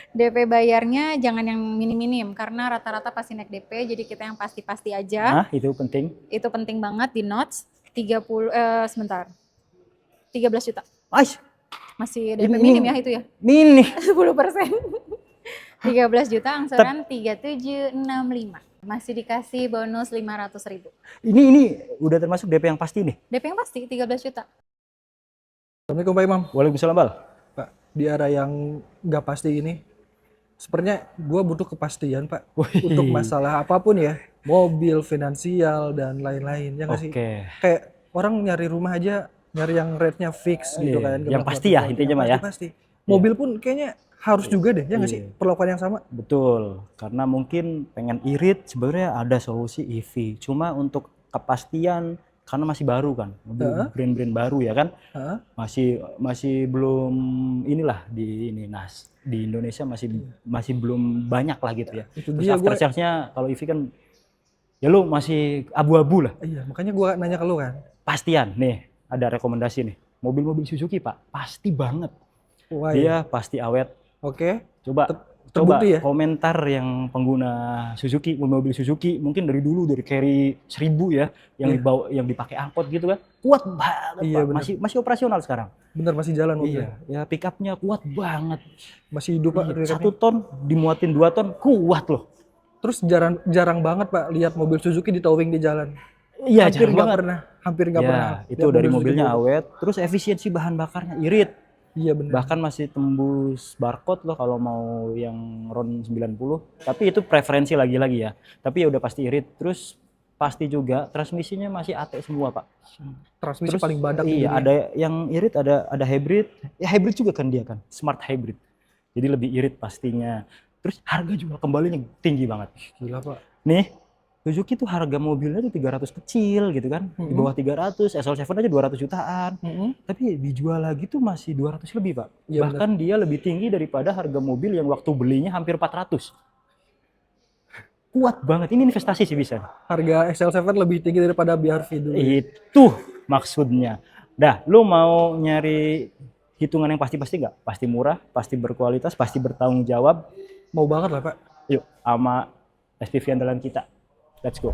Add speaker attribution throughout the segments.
Speaker 1: DP bayarnya jangan yang minim-minim karena rata-rata pasti naik DP, jadi kita yang pasti-pasti aja.
Speaker 2: Nah, itu penting.
Speaker 1: Itu penting banget di notes. 13 juta.
Speaker 2: Ais,
Speaker 1: Masih DP minim ya itu ya?
Speaker 2: Mini.
Speaker 1: 10%. 13 juta
Speaker 2: Tep,
Speaker 1: angsuran 3765. Masih dikasih bonus 500.000.
Speaker 2: ini udah termasuk DP yang pasti nih.
Speaker 1: DP yang pasti 13 juta.
Speaker 3: Assalamualaikum Pak Imam.
Speaker 2: Waalaikumsalam, Bal.
Speaker 3: Pak, di era yang nggak pasti ini, sepertinya gue butuh kepastian Pak.
Speaker 2: Wih.
Speaker 3: Untuk masalah apapun ya, mobil, finansial, dan lain-lain. Ya nggak sih?
Speaker 2: Oke.
Speaker 3: Kayak orang nyari rumah aja, nyari yang rate-nya fix gitu
Speaker 2: Iya,
Speaker 3: kan.
Speaker 2: yang pasti ya, intinya mah ya.
Speaker 3: Pasti. Mobil pun kayaknya harus juga deh, ya nggak sih?
Speaker 2: Iya.
Speaker 3: Perlakuan yang sama.
Speaker 2: Betul, karena mungkin pengen irit sebenarnya ada solusi EV. Cuma untuk kepastian karena masih baru kan, mobil brand-brand baru ya kan,
Speaker 3: Hah?
Speaker 2: masih belum inilah di ini nas di Indonesia masih belum banyak lah gitu ya.
Speaker 3: Itu
Speaker 2: Terus
Speaker 3: dia
Speaker 2: after
Speaker 3: gue.
Speaker 2: sales-nya kalau EV kan ya lu masih abu-abu lah.
Speaker 3: Iya, makanya gue nanya ke lu kan.
Speaker 2: Pastian nih, ada rekomendasi nih. Mobil-mobil Suzuki Pak, pasti banget.
Speaker 3: Wah,
Speaker 2: Dia pasti awet.
Speaker 3: Oke.
Speaker 2: Coba
Speaker 3: Terbukti ya?
Speaker 2: komentar yang pengguna Suzuki, mobil Suzuki mungkin dari dulu dari Carry 1000 ya, yang dibawa yang dipakai angkot gitu kan. Kuat banget
Speaker 3: Iya,
Speaker 2: Pak.
Speaker 3: bener.
Speaker 2: Masih operasional sekarang.
Speaker 3: Bener, masih jalan mobilnya.
Speaker 2: Iya, ya pick up-nya kuat banget.
Speaker 3: Masih hidup Pak.
Speaker 2: Iya, 1 ton dimuatin 2 ton kuat loh.
Speaker 3: Terus jarang banget Pak lihat mobil Suzuki di towing di jalan.
Speaker 2: Iya,
Speaker 3: Hampir
Speaker 2: jarang
Speaker 3: nggak
Speaker 2: banget.
Speaker 3: pernah, hampir nggak
Speaker 2: Ya,
Speaker 3: pernah.
Speaker 2: itu
Speaker 3: lihat
Speaker 2: dari
Speaker 3: mobil
Speaker 2: mobilnya
Speaker 3: Suzuki.
Speaker 2: awet, terus efisiensi bahan bakarnya irit.
Speaker 3: Iya benar.
Speaker 2: Bahkan masih tembus barcode loh kalau mau yang RON 90. Tapi itu preferensi lagi-lagi ya. Tapi ya udah pasti irit. Terus pasti juga transmisinya masih AT semua, Pak.
Speaker 3: Transmisi
Speaker 2: Terus
Speaker 3: paling badak di
Speaker 2: iya,
Speaker 3: dunia.
Speaker 2: ada yang irit, ada hybrid. Ya hybrid juga kan dia kan, smart hybrid. Jadi lebih irit pastinya. Terus harga juga kembalinya tinggi banget.
Speaker 3: Gila Pak.
Speaker 2: Nih, Suzuki tuh harga mobilnya tuh 300 kecil gitu kan. Di bawah 300, SL7 aja 200 jutaan. Tapi dijual lagi tuh masih 200 lebih, Pak.
Speaker 3: Iya,
Speaker 2: Bahkan dia lebih tinggi daripada harga mobil yang waktu belinya hampir 400. Kuat banget, ini investasi sih bisa.
Speaker 3: Harga XL7 lebih tinggi daripada BRV dulu.
Speaker 2: Itu maksudnya. Dah, lu mau nyari hitungan yang pasti-pasti nggak? Pasti murah, pasti berkualitas, pasti bertanggung jawab.
Speaker 3: Mau banget lah Pak.
Speaker 2: Yuk, sama SPV andalan kita. Let's go.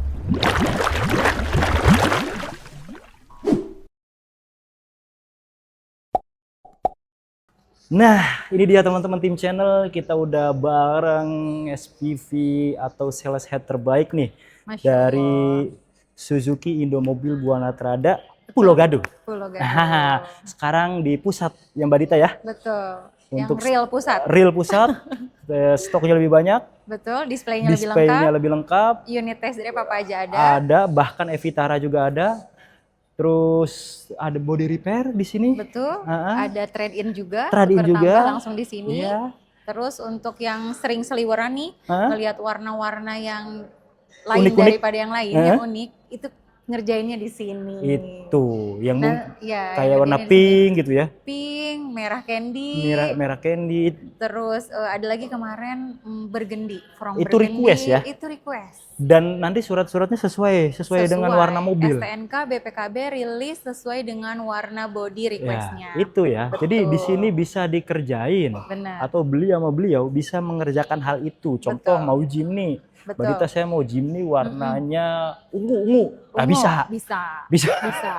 Speaker 2: Nah, ini dia teman-teman tim channel, kita udah bareng SPV atau sales head terbaik nih.
Speaker 1: Masya
Speaker 2: Dari
Speaker 1: Allah.
Speaker 2: Suzuki Indomobil Buana Trada Pulau Gadung.
Speaker 1: Pulau Gadung.
Speaker 2: Nah, sekarang di pusat yang Mbak Dita ya.
Speaker 1: Betul.
Speaker 2: Untuk
Speaker 1: yang real pusat.
Speaker 2: Real pusat, stoknya lebih banyak,
Speaker 1: Betul, displaynya
Speaker 2: displaynya
Speaker 1: lebih
Speaker 2: lebih lengkap,
Speaker 1: unit test drive apa aja ada.
Speaker 2: ada bahkan Evitara juga ada. Terus ada body repair di sini.
Speaker 1: Betul,
Speaker 2: Ha-ha.
Speaker 1: ada trade-in juga.
Speaker 2: Trade-in
Speaker 1: tukar
Speaker 2: juga.
Speaker 1: tambah langsung di sini.
Speaker 2: Iya.
Speaker 1: Terus untuk yang sering seliweran nih,
Speaker 2: Hah?
Speaker 1: ngelihat warna-warna yang lain
Speaker 2: Unik-unik.
Speaker 1: daripada yang lain,
Speaker 2: Hah?
Speaker 1: yang unik, itu ngerjainnya di sini.
Speaker 2: Itu yang
Speaker 1: Ya,
Speaker 2: kayak
Speaker 1: yang
Speaker 2: warna
Speaker 1: ngerjainnya di sini.
Speaker 2: pink gitu ya.
Speaker 1: Pink, merah candy.
Speaker 2: Merah candy.
Speaker 1: Terus ada lagi kemarin burgundy, from
Speaker 2: Itu
Speaker 1: burgundy.
Speaker 2: request ya?
Speaker 1: Itu request.
Speaker 2: Dan nanti surat-suratnya sesuai dengan warna mobil.
Speaker 1: STNK BPKB rilis sesuai dengan warna body requestnya.
Speaker 2: Ya, itu ya.
Speaker 1: Betul.
Speaker 2: Jadi di sini bisa dikerjain.
Speaker 1: Benar.
Speaker 2: Atau beli sama beliau bisa mengerjakan hal itu. Contoh
Speaker 1: Betul.
Speaker 2: mau Jimny.
Speaker 1: Betul.
Speaker 2: Mbak Dita, saya mau Jimny warnanya ungu. Ah,
Speaker 1: Ungu,
Speaker 2: bisa.
Speaker 1: Bisa.
Speaker 2: Bisa.
Speaker 1: Bisa.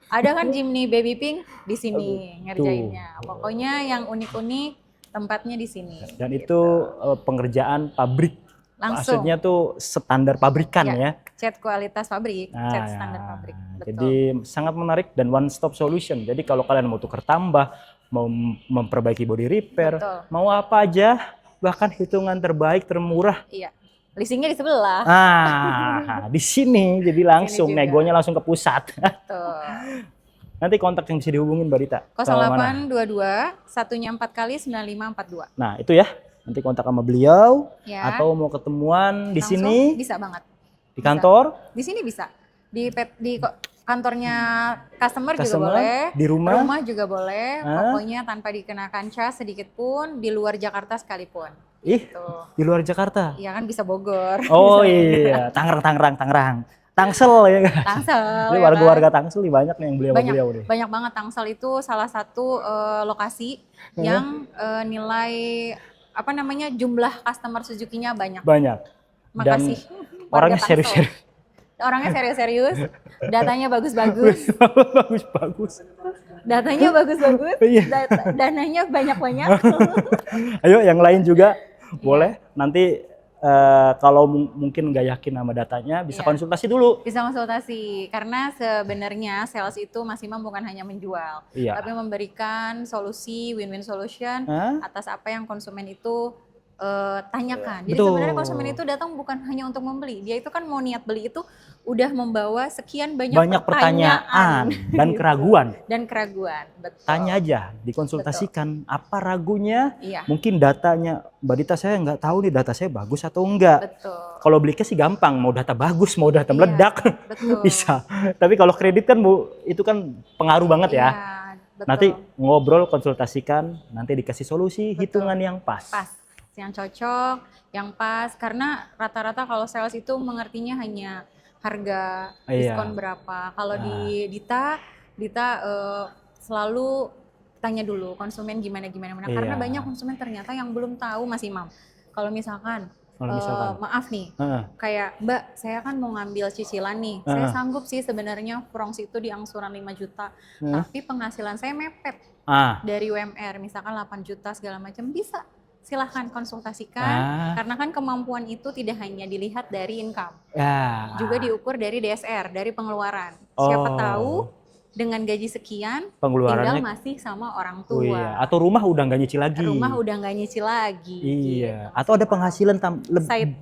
Speaker 1: Ada kan Jimny baby pink di sini
Speaker 2: Betul.
Speaker 1: ngerjainnya. Pokoknya yang unik-unik tempatnya di sini.
Speaker 2: Dan itu pengerjaan pabrik.
Speaker 1: Langsung.
Speaker 2: Maksudnya tuh standar pabrikan ya.
Speaker 1: Cat kualitas pabrik,
Speaker 2: Nah,
Speaker 1: cat standar pabrik. Betul.
Speaker 2: jadi sangat menarik dan one stop solution. Jadi kalau kalian mau tukar tambah, mau memperbaiki body repair,
Speaker 1: Betul.
Speaker 2: mau apa aja, bahkan hitungan terbaik termurah.
Speaker 1: Iya. Leasingnya di sebelah.
Speaker 2: Ah, di sini jadi langsung
Speaker 1: juga.
Speaker 2: negonya langsung ke pusat.
Speaker 1: Betul.
Speaker 2: Nanti kontak yang bisa dihubungin Mbak Dita. Sama mana?
Speaker 1: 0822 satunya 4 kali 9542.
Speaker 2: Nah, itu ya. Nanti kontak sama beliau
Speaker 1: Ya.
Speaker 2: atau mau ketemuan di
Speaker 1: Langsung
Speaker 2: sini
Speaker 1: bisa banget.
Speaker 2: di kantor,
Speaker 1: Di sini bisa. Di kantornya customer juga
Speaker 2: Customer,
Speaker 1: boleh.
Speaker 2: di rumah.
Speaker 1: juga boleh.
Speaker 2: Hah?
Speaker 1: Pokoknya tanpa dikenakan cas sedikit pun di luar Jakarta sekalipun.
Speaker 2: ih,
Speaker 1: Tuh.
Speaker 2: di luar Jakarta.
Speaker 1: Iya kan bisa Bogor.
Speaker 2: Oh
Speaker 1: bisa
Speaker 2: iya, Tangerang. Tangsel ya kan.
Speaker 1: Tangsel.
Speaker 2: Jadi
Speaker 1: ya
Speaker 2: warga-warga
Speaker 1: kan?
Speaker 2: Tangsel nih banyak nih yang beli sama beliau nih.
Speaker 1: Banyak banget. Tangsel itu salah satu lokasi yang nilai apa namanya jumlah customer Suzuki-nya banyak.
Speaker 2: Banyak. Dan
Speaker 1: Makasih.
Speaker 2: orangnya
Speaker 1: warga Tangsel.
Speaker 2: serius-serius.
Speaker 1: Orangnya serius-serius, datanya bagus-bagus,
Speaker 2: Bagus-bagus.
Speaker 1: datanya bagus-bagus,
Speaker 2: Iya.
Speaker 1: dananya banyak-banyak.
Speaker 2: Ayo yang lain juga boleh. Nanti kalau mungkin nggak yakin sama datanya bisa
Speaker 1: Iya.
Speaker 2: konsultasi dulu.
Speaker 1: Bisa konsultasi, karena sebenarnya sales itu Mas Imam bukan hanya menjual,
Speaker 2: Iya.
Speaker 1: tapi memberikan solusi, win-win solution
Speaker 2: Hah?
Speaker 1: atas apa yang konsumen itu tanyakan. Jadi
Speaker 2: Betul.
Speaker 1: sebenarnya konsumen itu datang bukan hanya untuk membeli, dia itu kan mau niat beli itu udah membawa sekian banyak
Speaker 2: Pertanyaan dan
Speaker 1: gitu.
Speaker 2: keraguan.
Speaker 1: Dan keraguan, betul.
Speaker 2: Tanya aja, dikonsultasikan apa ragunya.
Speaker 1: Iya,
Speaker 2: Mungkin datanya, Mbak Dita saya nggak tahu nih data saya bagus atau enggak.
Speaker 1: betul.
Speaker 2: Kalau beli cash sih gampang, mau data bagus, mau data
Speaker 1: Iya,
Speaker 2: meledak
Speaker 1: betul.
Speaker 2: bisa. Tapi kalau kredit kan Bu, itu kan pengaruh banget ya.
Speaker 1: Iya, betul.
Speaker 2: Nanti ngobrol, konsultasikan, nanti dikasih solusi,
Speaker 1: Betul.
Speaker 2: hitungan yang pas.
Speaker 1: Pas, yang cocok, yang pas. Karena rata-rata kalau sales itu mengertinya hanya harga,
Speaker 2: Iya.
Speaker 1: diskon berapa. Kalau di Dita selalu tanya dulu konsumen gimana. Karena
Speaker 2: Iya.
Speaker 1: banyak konsumen ternyata yang belum tahu Mas Imam. Kalau misalkan,
Speaker 2: Kalau misalkan,
Speaker 1: maaf nih,
Speaker 2: Heeh.
Speaker 1: kayak Mbak, saya kan mau ngambil cicilan nih. Saya sanggup sih sebenarnya Fronks itu di angsuran 5 juta. Tapi penghasilan saya mepet dari UMR, misalkan 8 juta segala macam, bisa. Silahkan konsultasikan, karena kan kemampuan itu tidak hanya dilihat dari income,
Speaker 2: Ya.
Speaker 1: juga diukur dari DSR, dari pengeluaran. Siapa tahu dengan gaji sekian, tinggal
Speaker 2: pengeluarannya.
Speaker 1: masih sama orang
Speaker 2: Oh
Speaker 1: tua.
Speaker 2: iya. Atau rumah udah nggak nyicil lagi.
Speaker 1: Rumah udah nggak nyicil lagi.
Speaker 2: Iya.
Speaker 1: gitu.
Speaker 2: Atau ada penghasilan side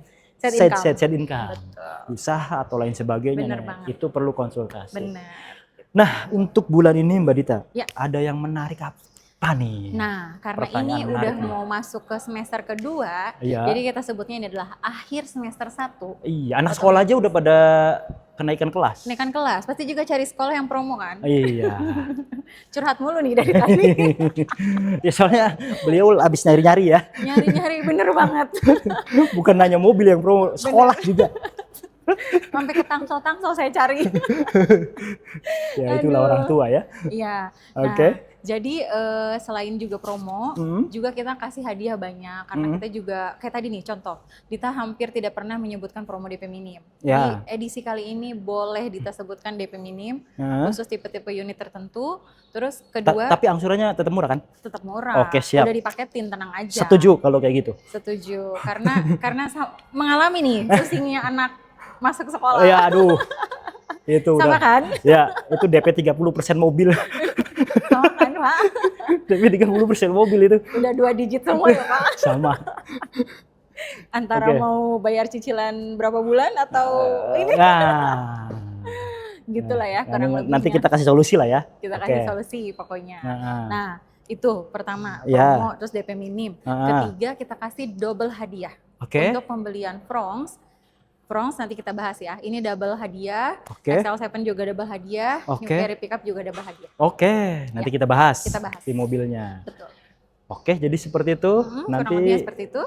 Speaker 2: income.
Speaker 1: Betul.
Speaker 2: Usaha atau lain sebagainya.
Speaker 1: Bener
Speaker 2: Nah,
Speaker 1: banget.
Speaker 2: itu perlu konsultasi.
Speaker 1: Benar.
Speaker 2: Nah, untuk bulan ini Mbak Dita,
Speaker 1: Ya.
Speaker 2: ada yang menarik apa nih?
Speaker 1: Nah, karena ini
Speaker 2: Pertanyaan
Speaker 1: udah
Speaker 2: menarik nih.
Speaker 1: mau masuk ke semester kedua,
Speaker 2: Iya.
Speaker 1: jadi kita sebutnya ini adalah akhir semester 1.
Speaker 2: Iya, anak sekolah aja udah pada kenaikan kelas.
Speaker 1: Kenaikan kelas, pasti juga cari sekolah yang promo kan?
Speaker 2: Iya.
Speaker 1: Curhat mulu nih dari tadi.
Speaker 2: Ya soalnya beliau habis nyari-nyari ya.
Speaker 1: Nyari-nyari bener banget.
Speaker 2: Bukan hanya mobil yang promo, sekolah juga.
Speaker 1: Sampai ke Tangsel saya cari.
Speaker 2: Ya itulah
Speaker 1: Aduh.
Speaker 2: orang tua ya.
Speaker 1: Iya.
Speaker 2: Oke.
Speaker 1: Nah, jadi selain juga promo, juga kita kasih hadiah banyak. Karena kita juga, kayak tadi nih contoh, Dita hampir tidak pernah menyebutkan promo DP minim.
Speaker 2: Ya.
Speaker 1: Di edisi kali ini boleh Dita sebutkan DP minim,
Speaker 2: Hah?
Speaker 1: khusus tipe-tipe unit tertentu. Terus kedua,
Speaker 2: Tapi angsurannya tetap murah kan?
Speaker 1: tetap murah.
Speaker 2: Oke, siap.
Speaker 1: Udah dipaketin, tenang aja.
Speaker 2: Setuju kalau kayak gitu.
Speaker 1: Setuju. Karena mengalami nih pusingnya anak masuk sekolah.
Speaker 2: Oh ya aduh. Itu
Speaker 1: Sama
Speaker 2: udah.
Speaker 1: kan?
Speaker 2: Ya, itu DP 30% mobil.
Speaker 1: Sama kan, Pak?
Speaker 2: DP 30% mobil itu.
Speaker 1: Udah 2 digit semua ya, Pak?
Speaker 2: Sama.
Speaker 1: Antara
Speaker 2: Oke.
Speaker 1: mau bayar cicilan berapa bulan atau ini
Speaker 2: Nah.
Speaker 1: gitulah ya, kurang lebihnya.
Speaker 2: Nanti kita kasih solusi lah ya.
Speaker 1: Kita
Speaker 2: Oke.
Speaker 1: kasih solusi pokoknya.
Speaker 2: Nah.
Speaker 1: Nah, itu pertama,
Speaker 2: Ya.
Speaker 1: promo, terus DP minim.
Speaker 2: Ah.
Speaker 1: Ketiga, kita kasih double hadiah.
Speaker 2: Oke.
Speaker 1: Untuk pembelian Fronks nanti kita bahas ya. Ini double hadiah.
Speaker 2: Oke.
Speaker 1: SL7 juga double hadiah.
Speaker 2: Oke.
Speaker 1: New Carry Pickup juga double hadiah.
Speaker 2: Oke, nanti kita bahas.
Speaker 1: Kita bahas.
Speaker 2: Di mobilnya.
Speaker 1: Betul.
Speaker 2: Oke, jadi seperti itu.
Speaker 1: Kurang
Speaker 2: Nanti
Speaker 1: lebihnya seperti itu.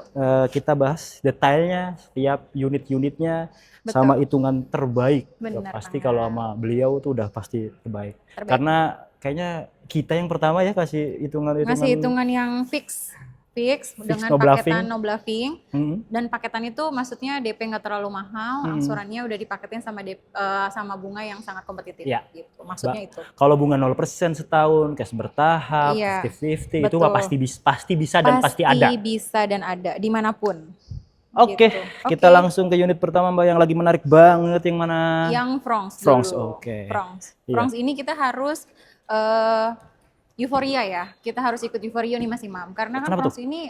Speaker 2: kita bahas detailnya setiap unit-unitnya
Speaker 1: Betul.
Speaker 2: sama hitungan terbaik.
Speaker 1: Benar
Speaker 2: Pasti
Speaker 1: banget.
Speaker 2: kalau sama beliau tuh udah pasti terbaik.
Speaker 1: Terbaik.
Speaker 2: Karena kayaknya kita yang pertama ya kasih hitungan-hitungan.
Speaker 1: Ngasih hitungan yang fix dengan
Speaker 2: no bluffing.
Speaker 1: paketan no bluffing.
Speaker 2: Hmm.
Speaker 1: Dan paketan itu maksudnya DP nggak terlalu mahal, angsurannya udah dipaketin sama bunga yang sangat kompetitif.
Speaker 2: Ya.
Speaker 1: Gitu. Maksudnya itu.
Speaker 2: Kalau bunga 0% setahun, cash bertahap,
Speaker 1: Iya,
Speaker 2: 50-50 itu
Speaker 1: betul.
Speaker 2: mah pasti bisa dan pasti ada.
Speaker 1: Bisa dan ada dimanapun.
Speaker 2: Oke,
Speaker 1: Gitu.
Speaker 2: kita
Speaker 1: Oke.
Speaker 2: langsung ke unit pertama Mbak yang lagi menarik banget, yang mana?
Speaker 1: Yang Fronks
Speaker 2: Fronks,
Speaker 1: dulu.
Speaker 2: oke.
Speaker 1: Fronks.
Speaker 2: Iya.
Speaker 1: Fronks ini kita harus euforia ya. Kita harus ikut euforia nih Mas Imam. Karena kan
Speaker 2: Kenapa
Speaker 1: Fronks ini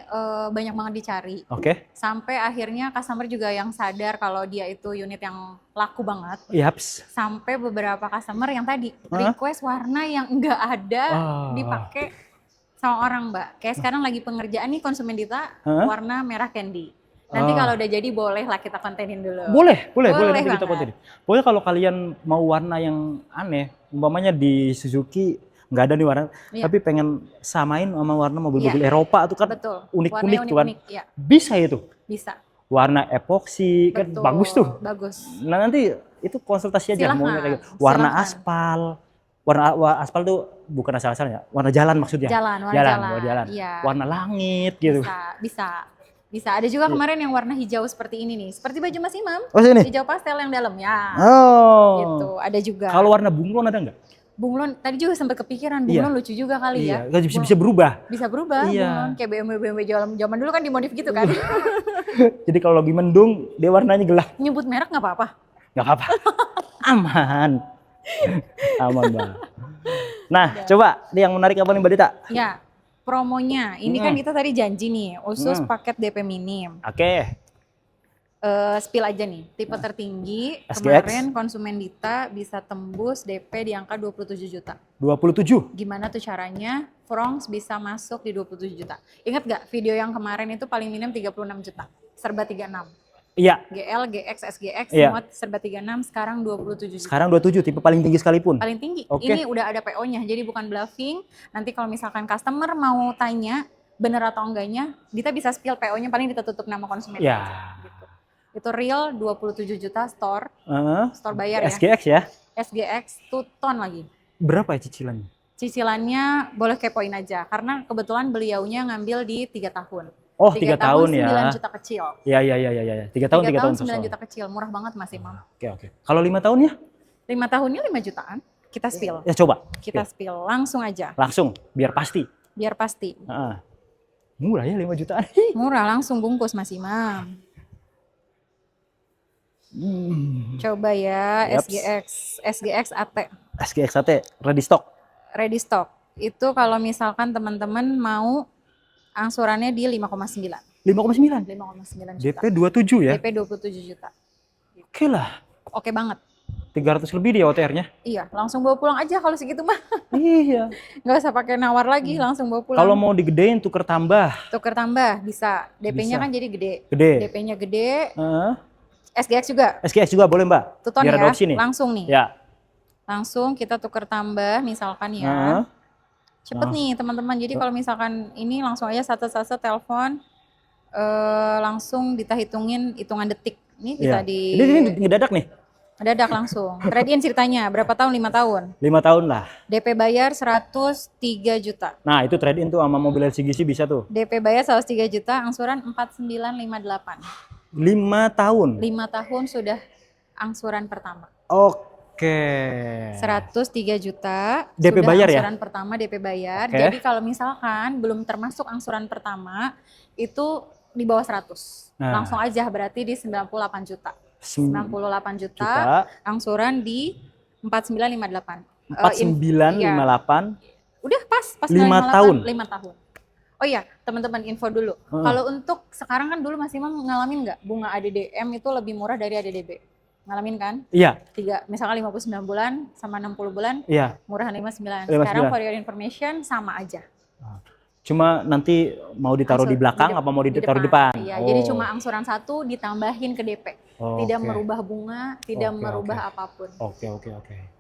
Speaker 1: banyak banget dicari.
Speaker 2: Oke,
Speaker 1: Sampai akhirnya customer juga yang sadar kalau dia itu unit yang laku banget.
Speaker 2: yaps.
Speaker 1: Sampai beberapa customer yang tadi
Speaker 2: Hah?
Speaker 1: request warna yang enggak ada
Speaker 2: Ah.
Speaker 1: dipakai sama orang, Mbak. Kayak sekarang lagi pengerjaan nih konsumen Dita
Speaker 2: Hah?
Speaker 1: warna merah candy. Nanti
Speaker 2: Ah.
Speaker 1: kalau udah jadi boleh lah kita kontenin dulu.
Speaker 2: Boleh
Speaker 1: Boleh
Speaker 2: nanti kita
Speaker 1: banget.
Speaker 2: konten. Pokoknya kalau kalian mau warna yang aneh, umpamanya di Suzuki nggak ada nih warna,
Speaker 1: Iya.
Speaker 2: tapi pengen samain sama warna mobil-mobil Eropa tuh kan
Speaker 1: Betul.
Speaker 2: unik-unik
Speaker 1: Warnanya
Speaker 2: tuh kan.
Speaker 1: unik-unik, ya,
Speaker 2: Bisa itu.
Speaker 1: bisa.
Speaker 2: Warna epoksi kan
Speaker 1: Betul.
Speaker 2: bagus tuh.
Speaker 1: Bagus.
Speaker 2: Nah nanti itu konsultasi aja
Speaker 1: Silahkan,
Speaker 2: maunya kayak gitu. Warna
Speaker 1: silahkan.
Speaker 2: aspal. Warna aspal tuh bukan asal-asalan ya. Warna jalan maksudnya.
Speaker 1: Warna jalan.
Speaker 2: Warna jalan.
Speaker 1: Iya.
Speaker 2: Warna langit gitu.
Speaker 1: Bisa. Bisa. Ada juga kemarin yang warna hijau seperti ini nih. Seperti baju Mas Imam.
Speaker 2: Oh sini.
Speaker 1: Hijau pastel yang dalam ya.
Speaker 2: Oh.
Speaker 1: Gitu. Ada juga.
Speaker 2: Kalau warna bunglon ada nggak?
Speaker 1: Bunglon tadi juga sempat kepikiran. Bunglon lucu juga kali ya.
Speaker 2: Iya. Bisa berubah.
Speaker 1: Bisa berubah.
Speaker 2: Iya.
Speaker 1: Bunglon kayak BMW zaman dulu kan dimodif gitu kan.
Speaker 2: Jadi kalau lagi mendung dia warnanya gelap.
Speaker 1: Nyebut merek nggak apa-apa.
Speaker 2: Nggak apa-apa. Aman. Aman Mbak. Nah, coba yang menarik apa nih Mbak Dita?
Speaker 1: Ya. Promonya, ini kan kita tadi janji nih, khusus paket DP minim.
Speaker 2: Oke.
Speaker 1: Spill aja nih, tipe tertinggi
Speaker 2: SGX.
Speaker 1: kemarin konsumen Dita bisa tembus DP di angka 27 juta.
Speaker 2: 27.
Speaker 1: Gimana tuh caranya Frongs bisa masuk di 27 juta? Ingat gak video yang kemarin itu paling minim 36 juta, serba 36.
Speaker 2: Iya.
Speaker 1: GL, GX, SGX,
Speaker 2: Iya.
Speaker 1: semua serba 36, sekarang 27 juta.
Speaker 2: Sekarang 27, tipe paling tinggi sekalipun.
Speaker 1: Paling tinggi.
Speaker 2: Oke.
Speaker 1: Ini udah ada PO-nya, jadi bukan bluffing. Nanti kalau misalkan customer mau tanya bener atau enggaknya, Dita bisa spill PO-nya, paling Dita tutup nama konsumen
Speaker 2: Ya.
Speaker 1: aja. Gitu. Itu real 27 juta store bayar ya.
Speaker 2: SGX ya.
Speaker 1: SGX 2 ton lagi.
Speaker 2: Berapa ya cicilannya?
Speaker 1: Cicilannya boleh kepoin aja, karena kebetulan beliaunya ngambil di 3 tahun.
Speaker 2: Oh, 3 tahun ya.
Speaker 1: 9 juta kecil.
Speaker 2: Ya. 3 tahun,
Speaker 1: 3 tahun 9
Speaker 2: so.
Speaker 1: juta kecil, murah banget Mas Imam.
Speaker 2: Oke. Kalau 5 tahunnya?
Speaker 1: 5 tahunnya 5 jutaan, kita spill.
Speaker 2: Ya coba.
Speaker 1: Kita spill, langsung aja.
Speaker 2: Langsung, biar pasti.
Speaker 1: Biar pasti.
Speaker 2: Murah ya 5 jutaan.
Speaker 1: Murah, langsung bungkus Mas Imam. Coba ya, SGX AT.
Speaker 2: SGX AT, ready stock.
Speaker 1: Ready stock. Itu kalau misalkan teman-teman mau angsurannya di 5,9.
Speaker 2: 5,9.
Speaker 1: 5,9 juta.
Speaker 2: DP 27 ya?
Speaker 1: DP 27 juta.
Speaker 2: Oke lah.
Speaker 1: Oke banget.
Speaker 2: 300 lebih dia OTR-nya.
Speaker 1: Iya, langsung bawa pulang aja kalau segitu mah.
Speaker 2: Iya.
Speaker 1: Nggak usah pakai nawar lagi, langsung bawa pulang.
Speaker 2: Kalau mau digedein tuker tambah.
Speaker 1: Tuker tambah bisa. DP-nya
Speaker 2: Bisa.
Speaker 1: kan jadi gede. DP-nya gede. SGX juga.
Speaker 2: SGX juga boleh Mbak.
Speaker 1: Tuton
Speaker 2: biar
Speaker 1: ya.
Speaker 2: adopsi nih.
Speaker 1: Langsung nih.
Speaker 2: Ya.
Speaker 1: Langsung kita tuker tambah misalkan ya. Cepet nih teman-teman. Jadi kalau misalkan ini langsung aja satu-satu telepon. Langsung Dita hitungin hitungan detik. Ini bisa di...
Speaker 2: Ini ngedadak nih.
Speaker 1: Ngedadak langsung. Trade-in ceritanya. Berapa tahun? 5 tahun.
Speaker 2: 5 tahun lah.
Speaker 1: DP bayar 103 juta.
Speaker 2: Nah itu trade-in tuh sama mobil LCGC bisa tuh.
Speaker 1: DP bayar 103 juta, angsuran 4958.
Speaker 2: 5 tahun.
Speaker 1: 5 tahun sudah angsuran pertama.
Speaker 2: Oke.
Speaker 1: 103 juta.
Speaker 2: DP
Speaker 1: sudah
Speaker 2: bayar ya?
Speaker 1: angsuran pertama DP bayar.
Speaker 2: Oke.
Speaker 1: Jadi kalau misalkan belum termasuk angsuran pertama, itu di bawah 100.
Speaker 2: Nah.
Speaker 1: Langsung aja berarti di 98 juta. 98 juta, angsuran di 4958.
Speaker 2: 4958.
Speaker 1: Udah pas
Speaker 2: 5 tahun.
Speaker 1: 5 tahun. Oh iya, teman-teman info dulu. Kalau untuk sekarang kan dulu Mas Imam ngalamin nggak bunga ADDM itu lebih murah dari ADDB? Ngalamin kan?
Speaker 2: Iya.
Speaker 1: Misalkan 59 bulan sama 60 bulan,
Speaker 2: Iya.
Speaker 1: murahan 59.
Speaker 2: 59.
Speaker 1: Sekarang for your information sama aja.
Speaker 2: Cuma nanti mau ditaruh di belakang apa mau ditaruh di depan?
Speaker 1: Iya, jadi cuma angsuran 1 ditambahin ke DP. Tidak merubah bunga, tidak merubah apapun.
Speaker 2: Oke.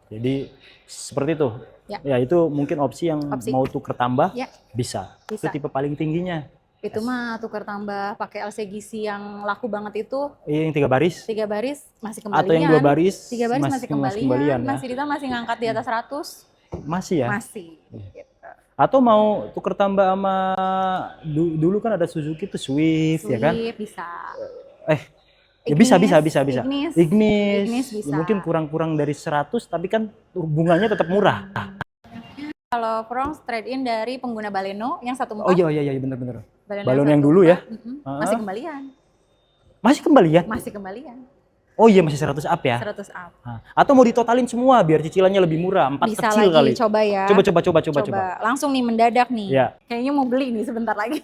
Speaker 2: Jadi seperti itu.
Speaker 1: Ya.
Speaker 2: Ya itu mungkin opsi yang mau tuker tambah bisa. Itu tipe paling tingginya.
Speaker 1: Itu mah tuker tambah pakai LCGC yang laku banget itu.
Speaker 2: Iya yang 3 baris.
Speaker 1: 3 baris masih kembalian.
Speaker 2: Atau yang 2 baris.
Speaker 1: 3 baris masih kembalian.
Speaker 2: Ya.
Speaker 1: Masih Dita masih ngangkat di atas 100.
Speaker 2: Masih ya?
Speaker 1: Masih. Gitu.
Speaker 2: Atau mau tuker tambah sama dulu kan ada Suzuki tuh Swift ya kan?
Speaker 1: Swift bisa.
Speaker 2: Ya bisa.
Speaker 1: Ignis bisa.
Speaker 2: Ya mungkin kurang dari 100 tapi kan bunganya tetap murah.
Speaker 1: Kalau Frongs trade in dari pengguna Baleno yang 1.4.
Speaker 2: Oh iya benar.
Speaker 1: Baleno
Speaker 2: yang dulu ya.
Speaker 1: Masih kembalian. Masih kembalian.
Speaker 2: Oh iya masih 100 up ya.
Speaker 1: 100 up.
Speaker 2: Atau mau ditotalin semua biar cicilannya lebih murah, 4
Speaker 1: bisa
Speaker 2: kecil
Speaker 1: lagi,
Speaker 2: kali.
Speaker 1: Coba ya.
Speaker 2: Coba.
Speaker 1: Langsung nih mendadak nih.
Speaker 2: Ya.
Speaker 1: Kayaknya mau beli nih sebentar lagi.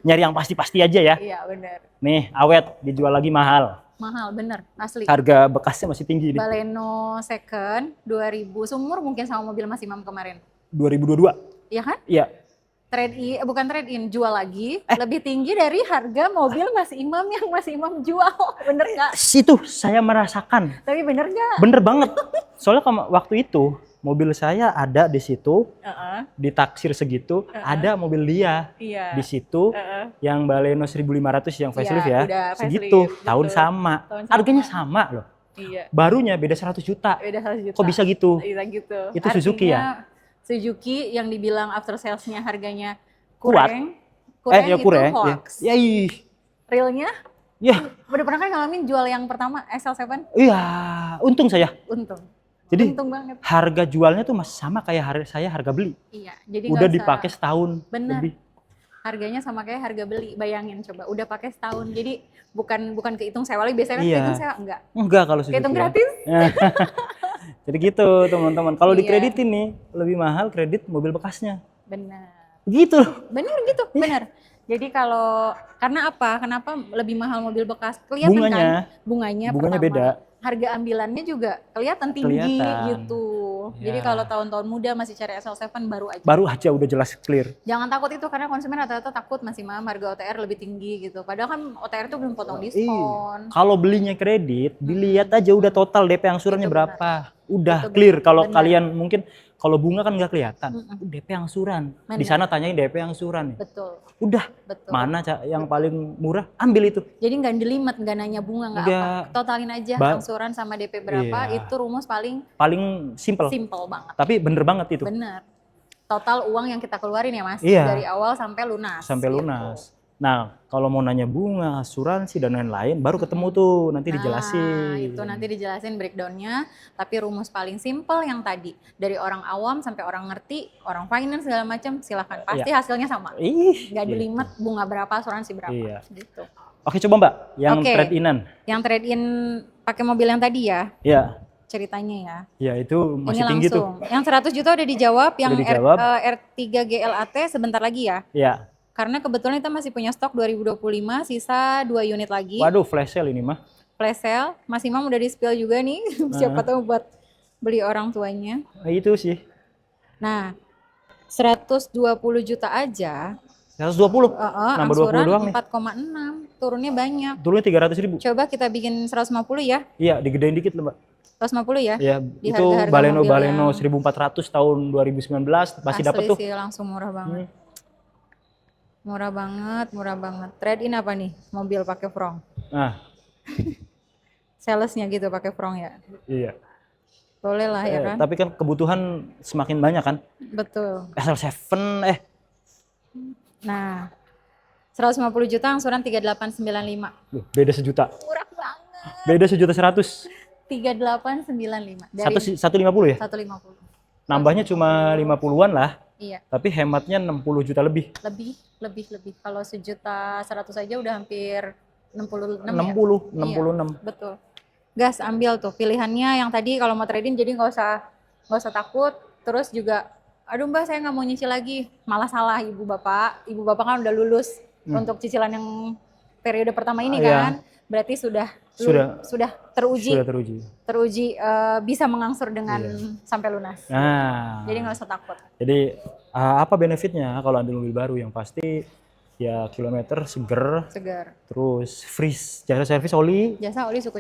Speaker 2: Nyari yang pasti-pasti aja ya.
Speaker 1: Iya benar.
Speaker 2: Nih awet dijual lagi mahal.
Speaker 1: Mahal bener, asli.
Speaker 2: Harga bekasnya masih tinggi.
Speaker 1: Baleno second 2000, seumur mungkin sama mobil Mas Imam kemarin.
Speaker 2: 2022.
Speaker 1: Iya kan?
Speaker 2: Iya.
Speaker 1: Bukan trade in, jual lagi lebih tinggi dari harga mobil Mas Imam yang Mas Imam jual. Bener nggak?
Speaker 2: Situ saya merasakan.
Speaker 1: Tapi bener nggak?
Speaker 2: Bener banget. Soalnya waktu itu mobil saya ada di situ, ditaksir segitu, ada mobil dia di situ, yang Baleno 1500 yang facelift ya, segitu, tahun sama, harganya sama loh.
Speaker 1: Iya.
Speaker 2: Barunya beda 100 juta. Kok bisa gitu?
Speaker 1: Bisa gitu.
Speaker 2: Itu Suzuki ya?
Speaker 1: Suzuki yang dibilang after sales-nya harganya
Speaker 2: Kuat.
Speaker 1: Kureng
Speaker 2: ya
Speaker 1: itu
Speaker 2: Kureng.
Speaker 1: hoax.
Speaker 2: Ya, ih.
Speaker 1: Realnya?
Speaker 2: Ya.
Speaker 1: Udah pernah kan ngalamin jual yang pertama XL7?
Speaker 2: Iya, untung saya.
Speaker 1: Untung.
Speaker 2: Jadi
Speaker 1: untung banget.
Speaker 2: Harga jualnya tuh masih sama kayak saya harga beli.
Speaker 1: Iya, jadi
Speaker 2: udah dipakai setahun.
Speaker 1: Bener.
Speaker 2: Lebih.
Speaker 1: Harganya sama kayak harga beli. Bayangin coba, udah pakai setahun. Jadi bukan kehitung sewa lagi, biasanya kan kehitung sewa enggak.
Speaker 2: Enggak kalau Suzuki.
Speaker 1: Kehitung gratis.
Speaker 2: Jadi gitu teman-teman. Kalau dikreditin nih lebih mahal kredit mobil bekasnya.
Speaker 1: Benar.
Speaker 2: Gitu.
Speaker 1: Benar gitu, benar. Jadi karena apa? Kenapa lebih mahal mobil bekas? Kelihatan kan? Bunganya pertama.
Speaker 2: Beda.
Speaker 1: Harga ambilannya juga kelihatan tinggi gitu. Ya. Jadi kalau tahun-tahun muda masih cari XL7 baru aja.
Speaker 2: Baru aja udah jelas clear.
Speaker 1: Jangan takut itu karena konsumen rata-rata takut masih mahal harga OTR lebih tinggi gitu. Padahal kan OTR itu belum potong diskon.
Speaker 2: Kalau belinya kredit, dilihat aja udah total DP angsurannya berapa. Udah clear. Kalau kalian mungkin kalau bunga kan nggak kelihatan. DP angsuran. Di sana tanyain DP angsuran.
Speaker 1: Betul.
Speaker 2: Udah. Betul. Mana yang paling murah? Ambil itu.
Speaker 1: Jadi nggak dilimet, nggak nanya bunga, nggak apa. Totalin aja angsuran sama DP berapa. Itu rumus paling
Speaker 2: simple.
Speaker 1: Simple banget.
Speaker 2: Tapi bener banget itu.
Speaker 1: Bener. Total uang yang kita keluarin ya Mas. Dari awal sampai lunas.
Speaker 2: Sampai lunas. Nah, kalau mau nanya bunga, asuransi, dan lain-lain, baru ketemu tuh, nanti dijelasin.
Speaker 1: Itu nanti dijelasin breakdown-nya, tapi rumus paling simple yang tadi. Dari orang awam sampai orang ngerti, orang finance segala macam, silakan. Pasti hasilnya sama. Nggak dilimet bunga berapa, asuransi berapa. Gitu.
Speaker 2: Oke, coba Mbak, yang trade-inan.
Speaker 1: Yang trade-in pakai mobil yang tadi ya?
Speaker 2: Iya.
Speaker 1: Ceritanya ya.
Speaker 2: Ya, itu masih
Speaker 1: ini
Speaker 2: tinggi
Speaker 1: langsung.
Speaker 2: tuh.
Speaker 1: Yang 100 juta udah dijawab, yang R3 GLAT sebentar lagi ya?
Speaker 2: Iya.
Speaker 1: Karena kebetulan kita masih punya stok 2025, sisa 2 unit lagi.
Speaker 2: Waduh, flash sale ini mah.
Speaker 1: Flash sale, Mas Imam udah di-spill juga nih. Siapa tahu buat beli orang tuanya.
Speaker 2: Itu sih.
Speaker 1: Nah, 120 juta aja.
Speaker 2: 120?
Speaker 1: Nambah 20 doang nih. 4,6, turunnya banyak.
Speaker 2: Turunnya 300.000.
Speaker 1: Coba kita bikin 150 ya.
Speaker 2: Iya, digedein dikit loh Mbak.
Speaker 1: 150 ya?
Speaker 2: Iya, itu Baleno 1400 tahun 2019 masih dapat tuh.
Speaker 1: Asli sih, langsung murah banget. Murah banget. Trade in apa nih? Mobil pakai front. Salesnya gitu pakai front ya?
Speaker 2: Iya.
Speaker 1: Boleh lah ya kan?
Speaker 2: Tapi kan kebutuhan semakin banyak kan?
Speaker 1: Betul.
Speaker 2: SL7
Speaker 1: Nah, 150 juta angsuran 3895.
Speaker 2: Beda sejuta.
Speaker 1: Murah banget.
Speaker 2: Beda sejuta 100.
Speaker 1: 3895.
Speaker 2: Dari 150 ya?
Speaker 1: 150.
Speaker 2: Nambahnya cuma 50-an lah.
Speaker 1: Iya.
Speaker 2: Tapi hematnya 60 juta lebih.
Speaker 1: Lebih. Kalau 1.100.000 aja udah hampir 66
Speaker 2: 66.
Speaker 1: Iya, betul. Gas, ambil tuh pilihannya yang tadi kalau mau trading, jadi nggak usah takut. Terus juga, aduh Mbak saya nggak mau nyicil lagi. Malah salah ibu bapak kan udah lulus untuk cicilan yang periode pertama ini kan. Berarti sudah teruji bisa mengangsur dengan sampai lunas.
Speaker 2: Nah,
Speaker 1: jadi nggak usah takut.
Speaker 2: Jadi apa benefitnya kalau ambil mobil baru? Yang pasti ya kilometer seger. Terus free jasa servis oli. Jasa oli suku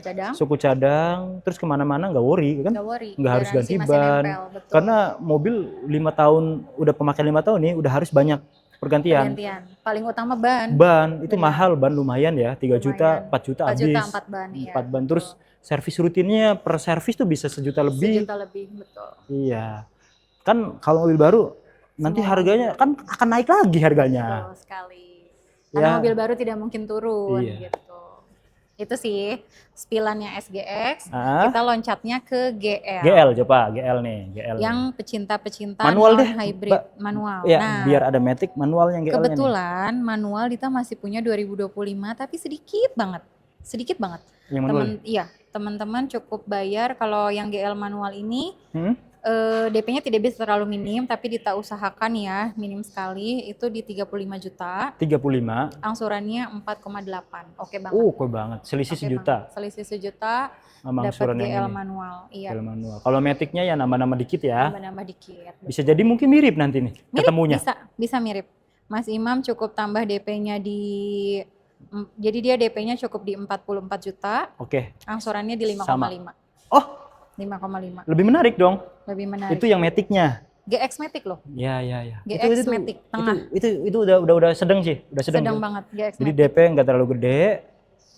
Speaker 2: cadang. Terus kemana-mana nggak worry kan? Nggak harus ganti ban. Karena mobil 5 tahun udah pemakaian 5 tahun nih udah harus banyak pergantian.
Speaker 1: Paling utama ban.
Speaker 2: Ban itu mahal, ban lumayan ya, 3 juta, 4 juta habis.
Speaker 1: 4 ban,
Speaker 2: 4 ban. Terus servis rutinnya per servis tuh bisa 1 juta lebih.
Speaker 1: 1 juta lebih, betul.
Speaker 2: Iya. Kan kalau mobil baru nanti harganya kan akan naik lagi harganya.
Speaker 1: Betul sekali. Karena mobil baru tidak mungkin turun gitu. Itu sih spillannya SGX. Kita loncatnya ke GL.
Speaker 2: GL coba, GL nih, GL.
Speaker 1: Yang pecinta-pecinta
Speaker 2: manual deh,
Speaker 1: hybrid manual.
Speaker 2: Ya, nah, biar ada matic manualnya GL-nya.
Speaker 1: Kebetulan nih. Manual kita masih punya 2025 tapi sedikit banget. Teman-teman cukup bayar kalau yang GL manual ini. DP-nya tidak bisa terlalu minim, tapi kita usahakan ya minim sekali itu di 35 juta. 35. Angsurannya 4,8. Oke banget.
Speaker 2: Oke banget. Selisih sejuta.
Speaker 1: Selisih sejuta. Dapat GL manual. Iya.
Speaker 2: GL manual. Kalau matic-nya ya nambah-nambah dikit ya.
Speaker 1: Nambah-nambah dikit.
Speaker 2: Bisa jadi mungkin mirip nanti nih ketemunya.
Speaker 1: Bisa mirip. Mas Imam cukup tambah DP-nya jadi dia DP-nya cukup di 44 juta.
Speaker 2: Oke.
Speaker 1: Angsurannya di 5,5.
Speaker 2: Oh,
Speaker 1: 5,5.
Speaker 2: Lebih menarik dong.
Speaker 1: Lebih menarik.
Speaker 2: Itu yang matic-nya.
Speaker 1: GX Matic loh.
Speaker 2: Iya.
Speaker 1: GX Matic tengah.
Speaker 2: Itu udah sedang sih,
Speaker 1: sedang banget GX
Speaker 2: Jadi Matic. DP nggak terlalu gede.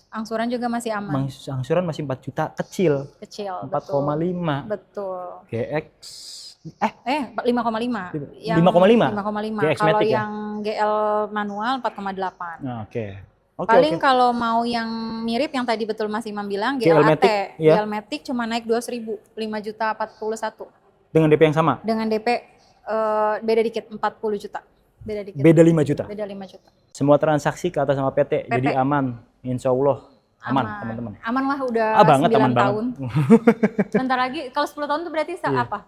Speaker 1: Angsuran juga masih aman.
Speaker 2: Angsuran masih 4 juta, kecil.
Speaker 1: 4,5.
Speaker 2: Betul. GX
Speaker 1: 5,5.
Speaker 2: 5,5.
Speaker 1: 5,5.
Speaker 2: GX
Speaker 1: Kalau
Speaker 2: Matic ya?
Speaker 1: yang GL manual 4,8.
Speaker 2: Oke.
Speaker 1: Paling kalau mau yang mirip yang tadi betul Mas Imam bilang GL AT,
Speaker 2: ya?
Speaker 1: GL Matic cuma naik 2.000, 5.041.
Speaker 2: Dengan DP yang sama?
Speaker 1: Dengan DP beda dikit, 40 juta. Beda dikit.
Speaker 2: Beda 5 juta?
Speaker 1: Beda 5 juta.
Speaker 2: Semua transaksi ke atas sama PT. Jadi aman, insya Allah aman teman-teman.
Speaker 1: Aman lah, udah 9 tahun. Bentar lagi, kalau 10 tahun itu berarti apa?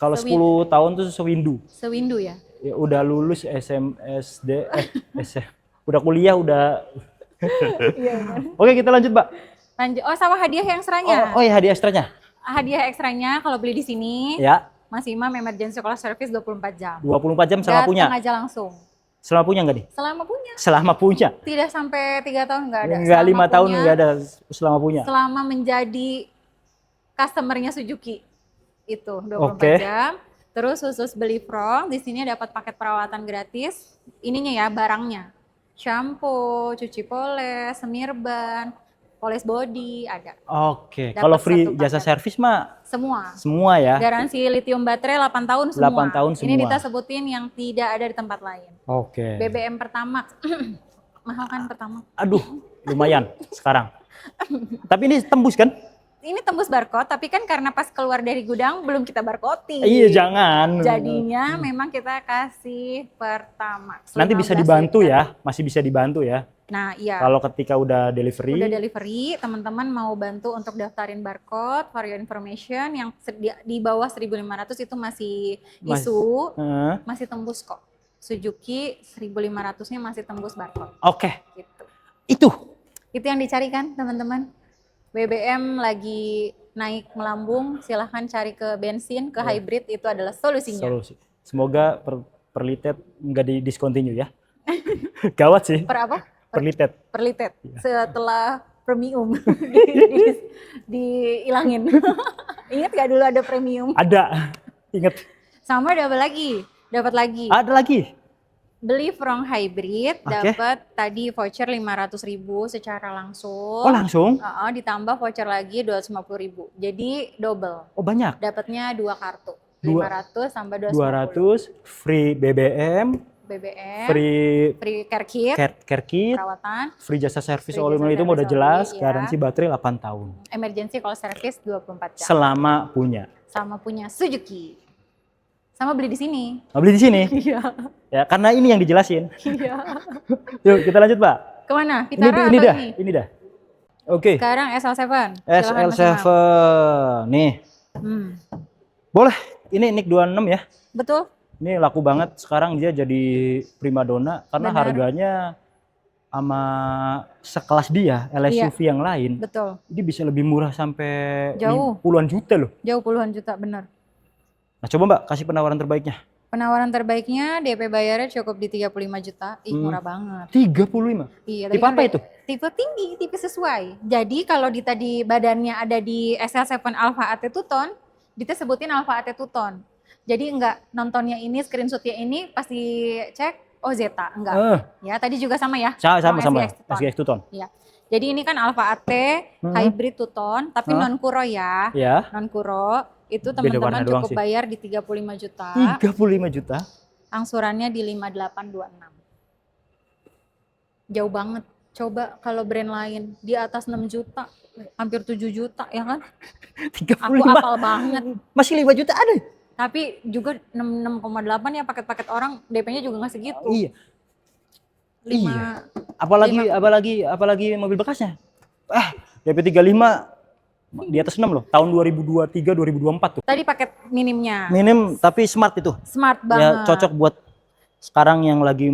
Speaker 2: Kalau 10 tahun tuh sewindu.
Speaker 1: Sewindu ya?
Speaker 2: Ya udah lulus SMSD, udah kuliah, udah. Oke, kita lanjut, Mbak.
Speaker 1: Lanjut. Oh, sama hadiah yang ekstranya.
Speaker 2: Oh ya, hadiah ekstranya.
Speaker 1: Hadiah ekstranya kalau beli di sini,
Speaker 2: ya.
Speaker 1: Mas Imam emergency call service 24 jam.
Speaker 2: 24 jam selama punya?
Speaker 1: Datang aja langsung.
Speaker 2: Selama punya nggak nih?
Speaker 1: Selama punya.
Speaker 2: Selama punya?
Speaker 1: Tidak sampai 3 tahun nggak ada.
Speaker 2: Nggak 5 tahun nggak ada, selama punya?
Speaker 1: Selama menjadi customernya Suzuki. Itu 24 jam. Terus khusus beli Frong, di sini dapat paket perawatan gratis. Ininya ya, barangnya. Shampoo, cuci poles, semir ban, poles body, ada.
Speaker 2: Oke, kalau free jasa servis mah? Semua ya?
Speaker 1: Garansi lithium baterai 8 tahun semua.
Speaker 2: 8 tahun semua.
Speaker 1: Ini kita sebutin yang tidak ada di tempat lain.
Speaker 2: Oke.
Speaker 1: BBM Pertamax. Mahal kan Pertamax?
Speaker 2: Aduh, lumayan sekarang. Tapi ini tembus kan?
Speaker 1: Ini tembus barcode, tapi kan karena pas keluar dari gudang belum kita barcode.
Speaker 2: Iya, jangan.
Speaker 1: Jadinya memang kita kasih Pertamax.
Speaker 2: Nanti bisa dibantu ya, masih bisa dibantu ya.
Speaker 1: Nah, iya.
Speaker 2: Kalau ketika udah delivery,
Speaker 1: teman-teman mau bantu untuk daftarin barcode for your information yang di bawah 1.500 itu masih isu, masih tembus kok. Suzuki 1.500-nya masih tembus barcode.
Speaker 2: Oke.
Speaker 1: Gitu. Itu yang dicari kan, teman-teman? BBM lagi naik melambung, silahkan cari ke bensin, ke hybrid, itu adalah solusinya.
Speaker 2: Semoga Perlitet nggak di discontinue ya. Gawat sih.
Speaker 1: Per apa?
Speaker 2: Perlitet.
Speaker 1: Setelah premium dihilangin. Ingat gak dulu ada premium?
Speaker 2: Ada, inget.
Speaker 1: Sama dapat lagi.
Speaker 2: Ada lagi?
Speaker 1: Beli Frong hybrid, dapat tadi voucher 500.000 secara langsung.
Speaker 2: Oh, langsung?
Speaker 1: Ditambah voucher lagi 250.000. Jadi double.
Speaker 2: Oh, banyak.
Speaker 1: Dapatnya 2 kartu. 500 tambah 250.
Speaker 2: 200 free BBM, free
Speaker 1: care kit, perawatan,
Speaker 2: free jasa servis all-in-one itu udah jelas, garansi baterai 8 tahun.
Speaker 1: Emergency call service 24 jam.
Speaker 2: Selama punya
Speaker 1: Suzuki. Sama beli di sini.
Speaker 2: Beli di sini?
Speaker 1: Iya.
Speaker 2: Ya, karena ini yang dijelasin.
Speaker 1: Iya.
Speaker 2: Yuk, kita lanjut, Pak.
Speaker 1: Kemana? Vitara
Speaker 2: ini
Speaker 1: atau
Speaker 2: dah, ini dah. Oke.
Speaker 1: Sekarang SL7.
Speaker 2: SL7. Nih. Boleh. Ini NIK 26 ya?
Speaker 1: Betul.
Speaker 2: Ini laku banget. Sekarang dia jadi primadona karena harganya sama sekelas dia, LSUV yang lain.
Speaker 1: Betul.
Speaker 2: Ini bisa lebih murah sampai
Speaker 1: puluhan
Speaker 2: juta loh.
Speaker 1: Jauh puluhan juta, benar.
Speaker 2: Nah, coba Mbak kasih penawaran terbaiknya.
Speaker 1: Penawaran terbaiknya DP bayarnya cukup di 35 juta. Murah banget.
Speaker 2: 35?
Speaker 1: Iya.
Speaker 2: Tipe apa itu?
Speaker 1: Tipe tinggi, tipe sesuai. Jadi kalau tadi badannya ada di SL7 Alpha AT Two-Tone, kita sebutin Alpha AT Two-Tone. Jadi enggak nontonnya ini, screenshotnya ini pasti cek, oh Zeta, enggak. Ya, tadi juga sama ya?
Speaker 2: Sama. SGX Two-Tone.
Speaker 1: Iya. Jadi ini kan Alpha AT, hybrid Two-Tone, tapi non-kuro ya.
Speaker 2: Iya.
Speaker 1: Non-kuro. Itu teman-teman cukup bayar di 35 juta.
Speaker 2: 35 juta?
Speaker 1: Angsurannya di 5826. Jauh banget. Coba kalau brand lain di atas 6 juta, hampir 7 juta ya kan?
Speaker 2: 35.
Speaker 1: Aku apal banget.
Speaker 2: Masih 5 juta ada?
Speaker 1: Tapi juga 6,8 ya paket-paket orang DP-nya juga nggak segitu.
Speaker 2: Iya. Iya. Apalagi mobil bekasnya. DP 35 di atas 6 loh, tahun 2023 2024 tuh.
Speaker 1: Tadi paket minimnya.
Speaker 2: Minim tapi smart itu.
Speaker 1: Smart banget.
Speaker 2: Ya cocok buat sekarang yang lagi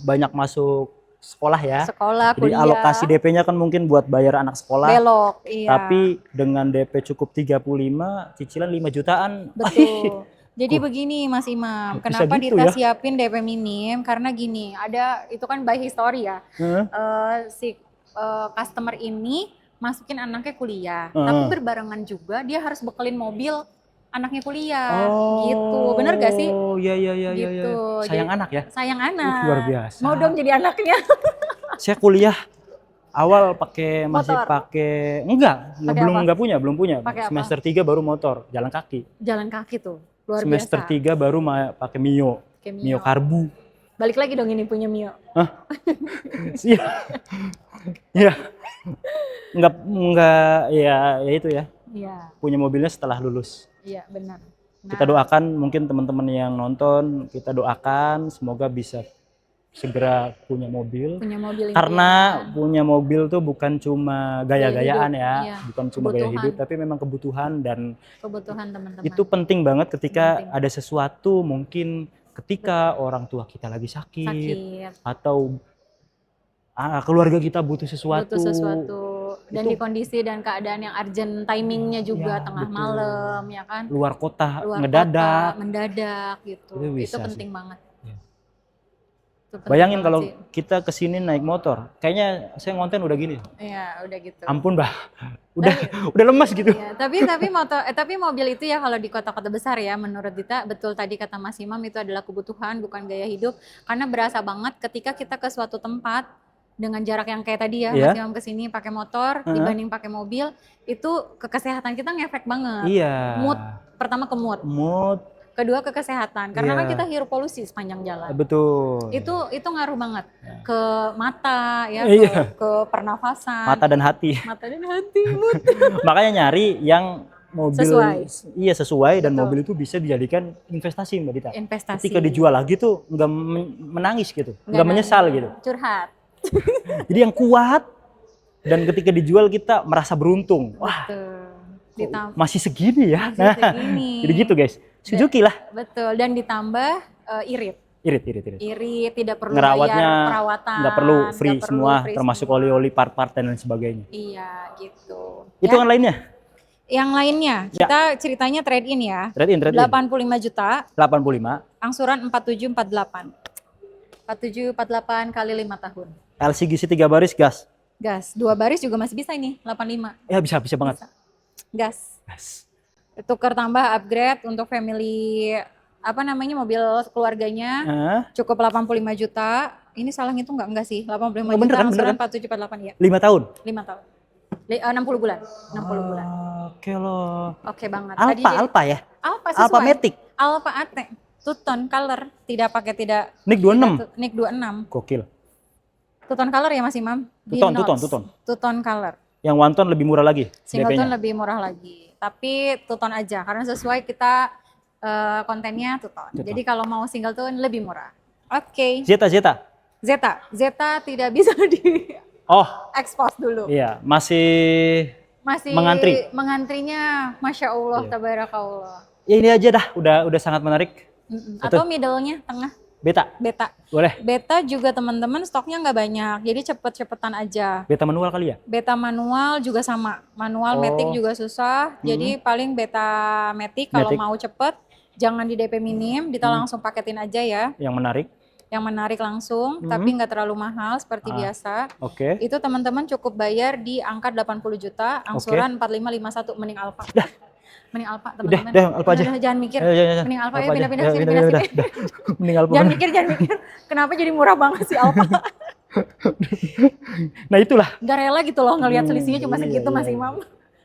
Speaker 2: banyak masuk sekolah ya.
Speaker 1: Sekolah,
Speaker 2: jadi
Speaker 1: kuliah.
Speaker 2: Alokasi DP-nya kan mungkin buat bayar anak sekolah.
Speaker 1: Belok, iya.
Speaker 2: Tapi dengan DP cukup 35, cicilan 5 jutaan.
Speaker 1: Betul. Jadi begini Mas Imam, kenapa
Speaker 2: gitu
Speaker 1: kita
Speaker 2: ya?
Speaker 1: siapin DP minim? Karena gini, ada itu kan by history ya. Customer ini masukin anaknya kuliah, tapi berbarengan juga dia harus bekelin mobil anaknya kuliah, gitu. Bener gak sih?
Speaker 2: Oh iya.
Speaker 1: Gitu.
Speaker 2: Sayang anak ya?
Speaker 1: Sayang anak.
Speaker 2: Luar biasa.
Speaker 1: Mau dong jadi anaknya.
Speaker 2: Saya kuliah awal masih pakai belum punya. Semester 3 baru motor, jalan kaki.
Speaker 1: Jalan kaki tuh. Luar
Speaker 2: semester
Speaker 1: biasa.
Speaker 2: 3 baru pakai Mio. Mio Karbu.
Speaker 1: Balik lagi dong ini punya Mio.
Speaker 2: Hah? Iya. Iya. Enggak ya itu ya.
Speaker 1: Iya.
Speaker 2: Punya mobilnya setelah lulus.
Speaker 1: Iya, benar. Nah,
Speaker 2: kita doakan mungkin teman-teman yang nonton, kita doakan semoga bisa segera punya mobil. Karena punya mobil tuh bukan cuma gaya-gayaan ya, bukan cuma gaya hidup, tapi memang kebutuhan dan
Speaker 1: kebutuhan teman-teman.
Speaker 2: Itu penting banget ketika ada sesuatu, mungkin ketika orang tua kita lagi sakit. Atau keluarga kita butuh sesuatu.
Speaker 1: Dan di kondisi dan keadaan yang urgent, timingnya juga tengah malam, ya kan?
Speaker 2: Luar kota,
Speaker 1: mendadak gitu. Itu penting banget.
Speaker 2: Bayangin kalau kita kesini naik motor, kayaknya saya ngonten udah gini.
Speaker 1: Iya, udah gitu.
Speaker 2: Ampun, Mbak. Udah lemas gitu.
Speaker 1: Iya, tapi mobil itu ya kalau di kota-kota besar ya, menurut Dita, betul tadi kata Mas Imam, itu adalah kebutuhan bukan gaya hidup. Karena berasa banget ketika kita ke suatu tempat dengan jarak yang kayak tadi ya, Mas Imam kesini pakai motor dibanding pakai mobil, itu ke kesehatan kita ngefek banget.
Speaker 2: Iya.
Speaker 1: Mood, pertama ke mood. Kedua ke kesehatan, karena kan kita hirup polusi sepanjang jalan.
Speaker 2: Betul.
Speaker 1: Itu ngaruh banget ke mata ya, ke pernafasan.
Speaker 2: Mata dan hati. Makanya nyari yang mobil sesuai dan mobil itu bisa dijadikan investasi, Mbak Dita. Ketika dijual lagi tuh nggak menangis gitu, nggak menyesal gitu.
Speaker 1: Curhat.
Speaker 2: Jadi yang kuat dan ketika dijual kita merasa beruntung. Wah. Masih segini ya. Jadi gitu guys. Suzuki lah.
Speaker 1: Betul, dan ditambah irit, tidak perlu
Speaker 2: ngerawatnya,
Speaker 1: bayar perawatan.
Speaker 2: Nggak perlu free semua, termasuk oli-oli, part-part dan lain sebagainya.
Speaker 1: Iya, gitu.
Speaker 2: Itu yang lainnya?
Speaker 1: Yang lainnya, kita ceritanya trade-in ya.
Speaker 2: Trade-in.
Speaker 1: 85 juta.
Speaker 2: 85.
Speaker 1: Angsuran 4748. 4748 kali 5 tahun.
Speaker 2: LCGC 3 baris gas.
Speaker 1: Gas, 2 baris juga masih bisa ini, 85.
Speaker 2: Ya bisa banget.
Speaker 1: Gas. Tukar tambah upgrade untuk family mobil keluarganya cukup 85 juta. Ini salah ngitung enggak sih? 85 juta angsuran 4748 ya.
Speaker 2: 5 tahun.
Speaker 1: 5 tahun. 60 bulan. 60 bulan.
Speaker 2: Oke loh.
Speaker 1: Oke banget.
Speaker 2: Alfa ya?
Speaker 1: Alfa
Speaker 2: Matic.
Speaker 1: Alfa AT. Two-tone color, tidak
Speaker 2: NIK 26.
Speaker 1: NIK 26.
Speaker 2: Gokil.
Speaker 1: Two-tone color ya Mas Imam? Two-tone color.
Speaker 2: Yang one tone lebih murah lagi.
Speaker 1: Single tone lebih murah lagi. Tapi two-tone aja karena sesuai kita kontennya two-tone. Jadi kalau mau single tone lebih murah. Oke. Zeta tidak bisa di expose dulu.
Speaker 2: Iya, masih
Speaker 1: mengantrinya Masya Allah, tabarakallah.
Speaker 2: Ya ini aja dah, udah sangat menarik.
Speaker 1: Atau middle-nya tengah.
Speaker 2: Beta.
Speaker 1: Boleh. Beta juga teman-teman stoknya nggak banyak, jadi cepet-cepetan aja.
Speaker 2: Beta manual kali ya?
Speaker 1: Beta manual juga sama. Manual Matic juga susah, jadi paling beta Matic kalau mau cepet, jangan di DP minim, kita langsung paketin aja ya. Yang menarik langsung, tapi nggak terlalu mahal seperti biasa. Itu teman-teman cukup bayar di angka 80 juta, angsuran 4551, mending Alfa. Mending Alfa teman-teman.
Speaker 2: Udah Alfa aja.
Speaker 1: Jangan mikir. Mending Alfa ya, pindah-pindah sini.
Speaker 2: Mending Alfa.
Speaker 1: Jangan mikir. Kenapa jadi murah banget sih Alfa?
Speaker 2: Nah itulah.
Speaker 1: Gak rela gitu loh ngelihat selisihnya cuma segitu Mas Imam.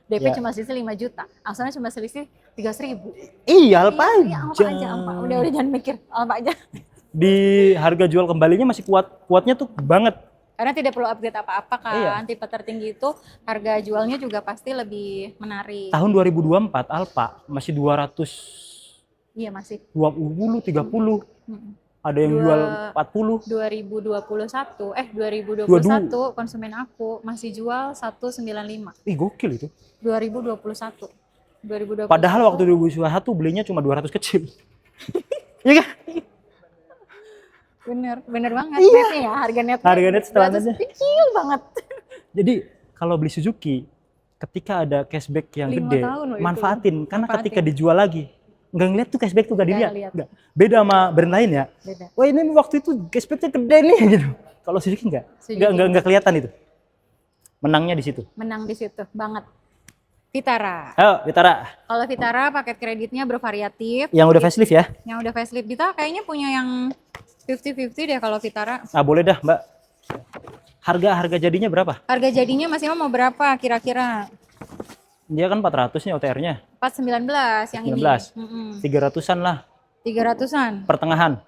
Speaker 1: DP cuma selisih 5 juta. Angsurannya cuma selisih 300.000.
Speaker 2: Iya, Alfa aja.
Speaker 1: Iya, Alfa aja, Alfa. Udah jangan mikir. Alfa aja.
Speaker 2: Di harga jual kembalinya masih kuatnya tuh banget.
Speaker 1: Karena tidak perlu upgrade apa-apa kan. Tipe tertinggi itu harga jualnya juga pasti lebih menarik.
Speaker 2: Tahun 2024 Alfa masih 200.
Speaker 1: Iya masih.
Speaker 2: 20, 30. Ada yang jual 40.
Speaker 1: 2021 konsumen aku masih jual 195.
Speaker 2: Ih gokil itu.
Speaker 1: 2021.
Speaker 2: Padahal waktu 2021 belinya cuma 200 kecil. Iya kan?
Speaker 1: Bener banget. Netnya ya, harga net
Speaker 2: setelannya
Speaker 1: kecil banget.
Speaker 2: Jadi kalau beli Suzuki, ketika ada cashback yang gede, manfaatin. Karena ketika dijual lagi, nggak ngeliat tuh cashback tuh gak dilihat. Beda sama brand lain ya.
Speaker 1: Beda.
Speaker 2: Wah ini waktu itu cashbacknya gede nih gitu. Kalau Suzuki nggak kelihatan itu. Menangnya di situ.
Speaker 1: Menang di situ banget. Vitara. Kalau Vitara paket kreditnya bervariatif.
Speaker 2: Yang udah facelift ya?
Speaker 1: Yang udah facelift. Dita kayaknya punya yang 50-50 deh kalau Vitara.
Speaker 2: Boleh dah Mbak. Harga jadinya berapa?
Speaker 1: Harga jadinya Mas Imam mau berapa kira-kira?
Speaker 2: Dia kan 400 nih OTR-nya.
Speaker 1: 419 yang
Speaker 2: 19.
Speaker 1: ini.
Speaker 2: 300-an lah.
Speaker 1: 300-an.
Speaker 2: Pertengahan.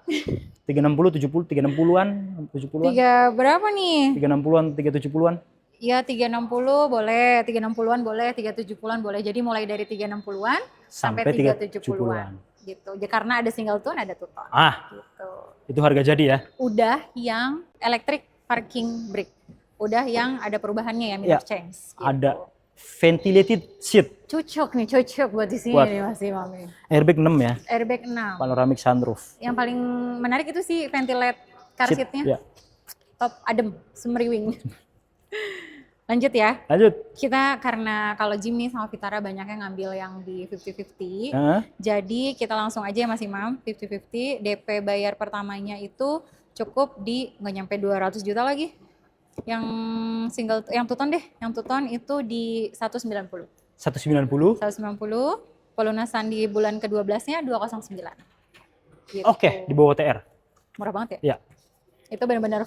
Speaker 2: 360, 70, 360-an, 70-an.
Speaker 1: Berapa nih?
Speaker 2: 360-an, 370-an.
Speaker 1: Ya 360 boleh, 360-an boleh, 370-an boleh. Jadi mulai dari 360-an sampai 370-an. Gitu. Karena ada single tone, ada two tone. Gitu.
Speaker 2: Itu harga jadi ya?
Speaker 1: Udah yang electric parking brake. Udah yang ada perubahannya ya, mirror change. Gitu.
Speaker 2: Ada ventilated seat.
Speaker 1: Cocok buat di sini nih Mas Imam.
Speaker 2: Airbag 6 ya?
Speaker 1: Airbag 6.
Speaker 2: Panoramic sunroof.
Speaker 1: Yang paling menarik itu sih ventilate car seat-nya.
Speaker 2: Ya.
Speaker 1: Top adem, semriwing. Lanjut ya.
Speaker 2: Lanjut.
Speaker 1: Kita karena kalau Jimny sama Vitara banyaknya ngambil yang di 50-50. Jadi kita langsung aja ya Mas Imam, 50-50. DP bayar pertamanya itu cukup di nggak nyampe 200 juta lagi. Yang single, yang two-tone deh. Yang two-tone itu di 190.
Speaker 2: 190.
Speaker 1: Pelunasan di bulan ke-12-nya 209. Gitu.
Speaker 2: Oke, di bawah TR.
Speaker 1: Murah banget ya?
Speaker 2: Iya.
Speaker 1: Itu benar-benar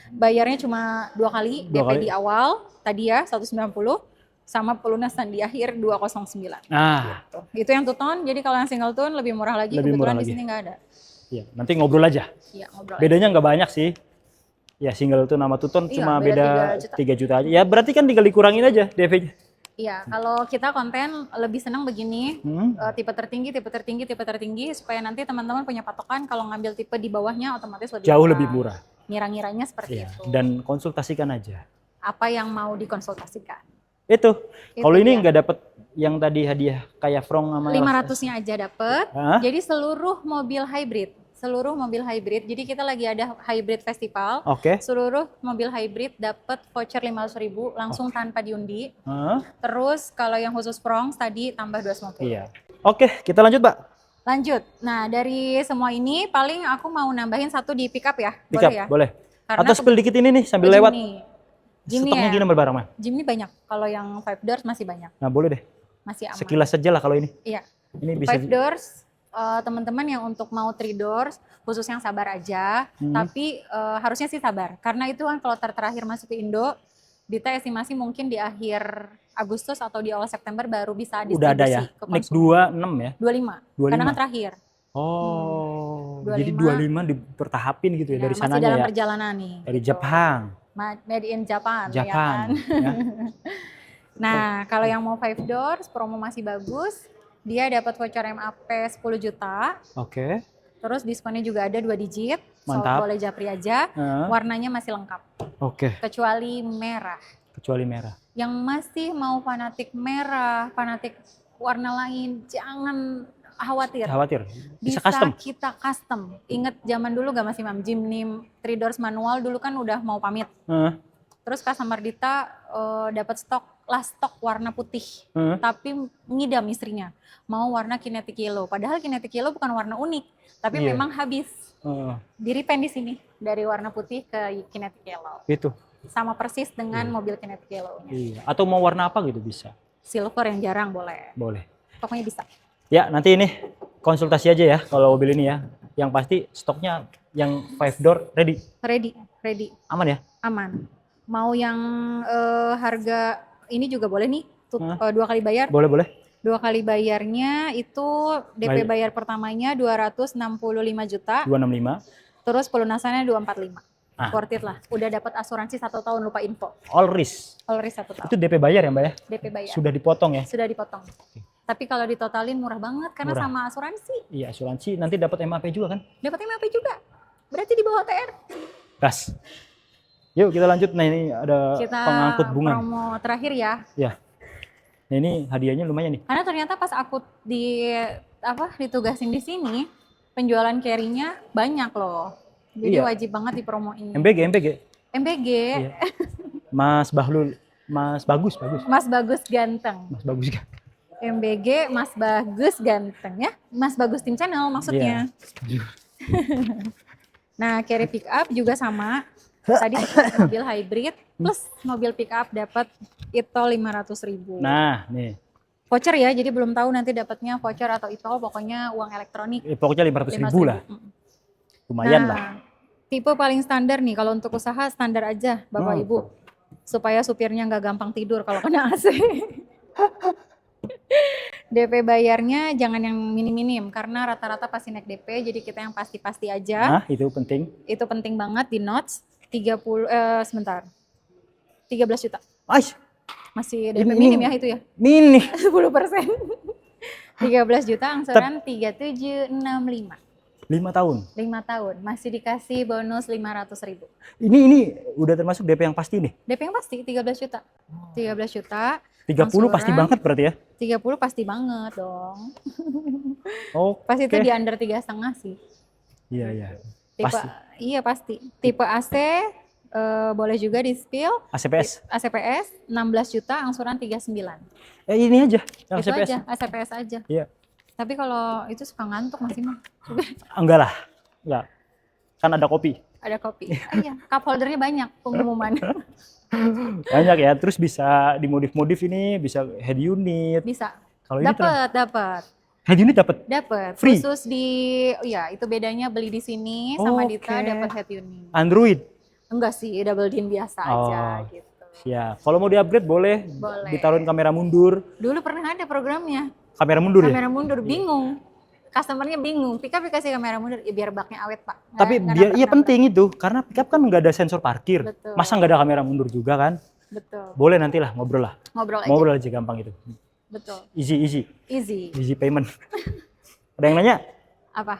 Speaker 1: bayarnya cuma 2 kali, DP di awal tadi ya 190 sama pelunasan di akhir 209. Gitu. Itu yang two tone, jadi kalau yang single tone lebih murah lagi, kebetulan di sini nggak ada.
Speaker 2: Iya, nanti ngobrol aja.
Speaker 1: Iya, ngobrol.
Speaker 2: Bedanya nggak banyak sih. Ya single tone sama two tone cuma beda 3 juta aja. Ya berarti kan tinggal dikurangin aja DP-nya.
Speaker 1: Iya, kalau kita konten lebih senang begini, tipe tertinggi supaya nanti teman-teman punya patokan kalau ngambil tipe di bawahnya otomatis
Speaker 2: jauh lebih murah.
Speaker 1: Ngira-ngiranya seperti itu.
Speaker 2: Dan konsultasikan aja.
Speaker 1: Apa yang mau dikonsultasikan?
Speaker 2: Itu. Kalau ini nggak dapet yang tadi hadiah kayak Frong sama
Speaker 1: 500-nya aja dapet. Jadi seluruh mobil hybrid. Jadi kita lagi ada hybrid festival. Seluruh mobil hybrid dapat voucher 500.000 langsung tanpa diundi. Terus kalau yang khusus Frong tadi tambah 250.
Speaker 2: Iya. Oke, kita lanjut, Mbak.
Speaker 1: Lanjut. Nah, dari semua ini paling aku mau nambahin satu di pick up ya.
Speaker 2: Pick up, boleh. Atau spill dikit ini nih sambil lewat.
Speaker 1: Jimny
Speaker 2: stoknya gimana barang, Mas?
Speaker 1: Jimny banyak. Kalau yang 5 doors masih banyak.
Speaker 2: Nah, boleh deh.
Speaker 1: Masih aman.
Speaker 2: Sekilas saja lah kalau ini.
Speaker 1: Iya.
Speaker 2: Ini bisa
Speaker 1: 5 doors teman-teman yang untuk mau 3 doors khusus yang sabar aja, tapi harusnya sih sabar karena itu kan kalau terakhir masuk ke Indo, Dita estimasi mungkin di akhir Agustus atau di awal September baru bisa distribusi.
Speaker 2: Udah ada ya? Next 26 ya?
Speaker 1: 25. Karena kan terakhir.
Speaker 2: Jadi 25 dipertahapin gitu ya, dari sananya ya?
Speaker 1: Masih dalam perjalanan nih.
Speaker 2: Dari gitu. Jepang.
Speaker 1: Made in Japan.
Speaker 2: Ya kan? Ya.
Speaker 1: Nah, kalau yang mau 5 doors, promo masih bagus. Dia dapat voucher MAP 10 juta. Terus diskonnya juga ada 2 digit.
Speaker 2: Mantap.
Speaker 1: So, boleh japri aja. Warnanya masih lengkap. Kecuali merah. Yang masih mau fanatik merah, fanatik warna lain, jangan khawatir. Bisa custom. Kita custom. Ingat zaman dulu gak Mas Imam? Jimny 3 doors manual dulu kan udah mau pamit. Terus customer Dita dapat last stock warna putih, tapi ngidam istrinya mau warna kinetic yellow. Padahal kinetic yellow bukan warna unik, tapi memang habis. Di-repaint di sini dari warna putih ke kinetic yellow.
Speaker 2: Itu.
Speaker 1: Sama persis dengan mobil kinetic yellow-nya.
Speaker 2: Iya. Atau mau warna apa gitu bisa.
Speaker 1: Silver yang jarang boleh. Pokoknya bisa.
Speaker 2: Ya nanti ini konsultasi aja ya kalau mobil ini ya. Yang pasti stoknya yang 5 door ready. Ready. Aman ya?
Speaker 1: Aman. Mau yang harga ini juga boleh nih, 2 kali bayar.
Speaker 2: Boleh.
Speaker 1: 2 kali bayarnya itu DP bayar pertamanya 265 juta.
Speaker 2: 265.
Speaker 1: Terus pelunasannya 245. Worth it lah. Udah dapat asuransi 1 tahun, lupa info.
Speaker 2: All risk
Speaker 1: 1 tahun.
Speaker 2: Itu DP bayar ya Mbak ya?
Speaker 1: DP bayar.
Speaker 2: Sudah dipotong ya?
Speaker 1: Sudah dipotong. Tapi kalau ditotalin murah banget karena sama asuransi.
Speaker 2: Iya, asuransi nanti dapat MAP juga kan?
Speaker 1: Dapat MAP juga. Berarti di bawah TR.
Speaker 2: Gas. Yuk kita lanjut. Nah ini ada pengangkut bunga.
Speaker 1: Kita promo terakhir ya.
Speaker 2: Ya. Nah ini hadiahnya lumayan nih.
Speaker 1: Karena ternyata pas aku ditugasin di sini, penjualan carry-nya banyak loh. Jadi wajib banget dipromoin.
Speaker 2: MBG.
Speaker 1: Iya.
Speaker 2: Mas Bagus.
Speaker 1: Mas Bagus ganteng. MBG Mas Bagus ganteng ya. Mas Bagus Tim Channel maksudnya. Nah, carry pick up juga sama. Tadi mobil hybrid plus mobil pick up dapat itu 500.000.
Speaker 2: Nah, nih.
Speaker 1: Voucher ya, jadi belum tahu nanti dapatnya voucher atau itu, pokoknya uang elektronik.
Speaker 2: Pokoknya 500.000 lah. Lumayan lah.
Speaker 1: Tipe paling standar nih, kalau untuk usaha standar aja Bapak Ibu. supaya supirnya nggak gampang tidur kalau kena AC. DP bayarnya jangan yang minim-minim karena rata-rata pasti naik DP, jadi kita yang pasti-pasti aja.
Speaker 2: Nah, itu penting.
Speaker 1: Itu penting banget di notes. 13 juta.
Speaker 2: Aish.
Speaker 1: Masih DP minim ya itu ya?
Speaker 2: Minim.
Speaker 1: 10%. 13 juta angsuran 3765.
Speaker 2: 5 tahun.
Speaker 1: 5 tahun, masih dikasih bonus 500.000.
Speaker 2: Ini udah termasuk DP yang pasti nih?
Speaker 1: DP yang pasti 13 juta. 13 juta.
Speaker 2: 30 angsuran, pasti banget berarti ya?
Speaker 1: 30 pasti banget dong.
Speaker 2: Oh.
Speaker 1: Pasti itu di under 3,5 sih.
Speaker 2: Iya, iya.
Speaker 1: Tipe,
Speaker 2: pasti.
Speaker 1: Iya pasti. Tipe AC boleh juga di spill.
Speaker 2: ACPS.
Speaker 1: ACPS 16 juta angsuran 39.
Speaker 2: Ini aja yang
Speaker 1: itu
Speaker 2: ACPS.
Speaker 1: aja, ACPS aja.
Speaker 2: Iya.
Speaker 1: Tapi kalau itu suka ngantuk Mas Imam.
Speaker 2: Enggak lah. Enggak. Kan ada kopi.
Speaker 1: Ada kopi. Iya, cup holdernya banyak pengumuman.
Speaker 2: Banyak ya. Terus bisa dimodif-modif ini, bisa head unit.
Speaker 1: Bisa.
Speaker 2: Kalau ini
Speaker 1: dapat.
Speaker 2: Head unit dapat?
Speaker 1: Dapat.
Speaker 2: Free?
Speaker 1: Khusus ya itu bedanya beli di sini sama Dita dapat head unit.
Speaker 2: Android?
Speaker 1: Enggak sih, double din biasa aja gitu.
Speaker 2: Siap. Kalau mau di-upgrade boleh. Ditaruhin kamera mundur.
Speaker 1: Dulu pernah ada programnya.
Speaker 2: Kamera mundur ya?
Speaker 1: Kamera mundur, bingung. Customernya bingung. Pickup dikasih kamera mundur, ya biar baknya awet Pak.
Speaker 2: Tapi iya penting itu, karena pickup kan nggak ada sensor parkir.
Speaker 1: Betul.
Speaker 2: Masa nggak ada kamera mundur juga kan?
Speaker 1: Betul.
Speaker 2: Boleh nantilah ngobrol lah.
Speaker 1: Ngobrol
Speaker 2: aja gampang itu.
Speaker 1: Betul.
Speaker 2: Easy payment. Ada yang nanya?
Speaker 1: Apa?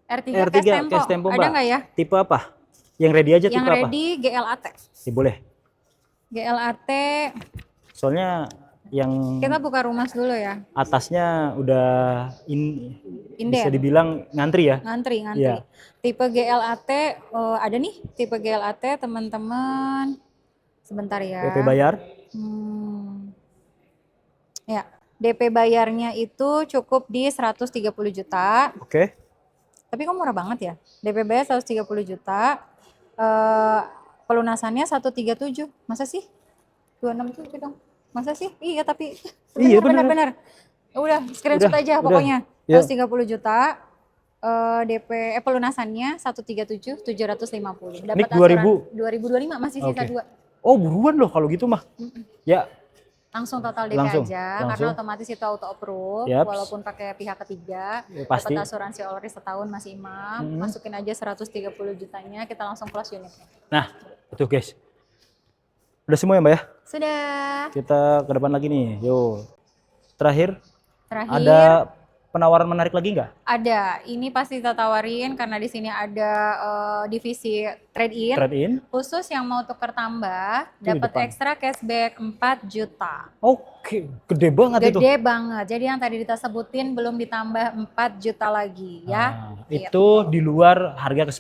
Speaker 1: R3
Speaker 2: Cash Tempo
Speaker 1: ada nggak ya?
Speaker 2: Tipe apa? Yang ready aja tipe apa?
Speaker 1: Yang ready GLAT.
Speaker 2: Ya, boleh.
Speaker 1: GLAT.
Speaker 2: Soalnya yang
Speaker 1: kita buka rumas dulu ya.
Speaker 2: Atasnya udah bisa dibilang ngantri ya?
Speaker 1: Ngantri.
Speaker 2: Ya.
Speaker 1: Tipe GLAT ada nih. Tipe GLAT teman-teman. Sebentar ya.
Speaker 2: DP bayar?
Speaker 1: Ya, DP bayarnya itu cukup di 130 juta.
Speaker 2: Oke.
Speaker 1: Tapi kok murah banget ya? DP bayar 130 juta. Pelunasannya 137. Masa sih? 267 dong. Masa sih? Iya tapi benar. Udah screenshot aja pokoknya. 130 juta DP pelunasannya 137 750. Dapat asuran 2025 masih sisa 2.
Speaker 2: Oh, buruan loh kalau gitu mah. Ya.
Speaker 1: Langsung total DP aja karena otomatis itu auto approve walaupun pakai pihak ketiga. Dapat asuransi all risk setahun Mas Imam. Masukin aja 130 jutanya, kita langsung close unitnya.
Speaker 2: Nah, itu guys. Udah semua ya Mbak ya?
Speaker 1: Sudah.
Speaker 2: Kita ke depan lagi nih. Yo. Terakhir. Ada penawaran menarik lagi nggak? Ada.
Speaker 1: Ini pasti kita tawarin karena di sini ada divisi trade in. Khusus yang mau tuker tambah dapat ekstra cashback 4 juta.
Speaker 2: Oke, gede banget itu.
Speaker 1: Gede banget. Jadi yang tadi kita sebutin belum ditambah 4 juta lagi ya.
Speaker 2: Itu di luar harga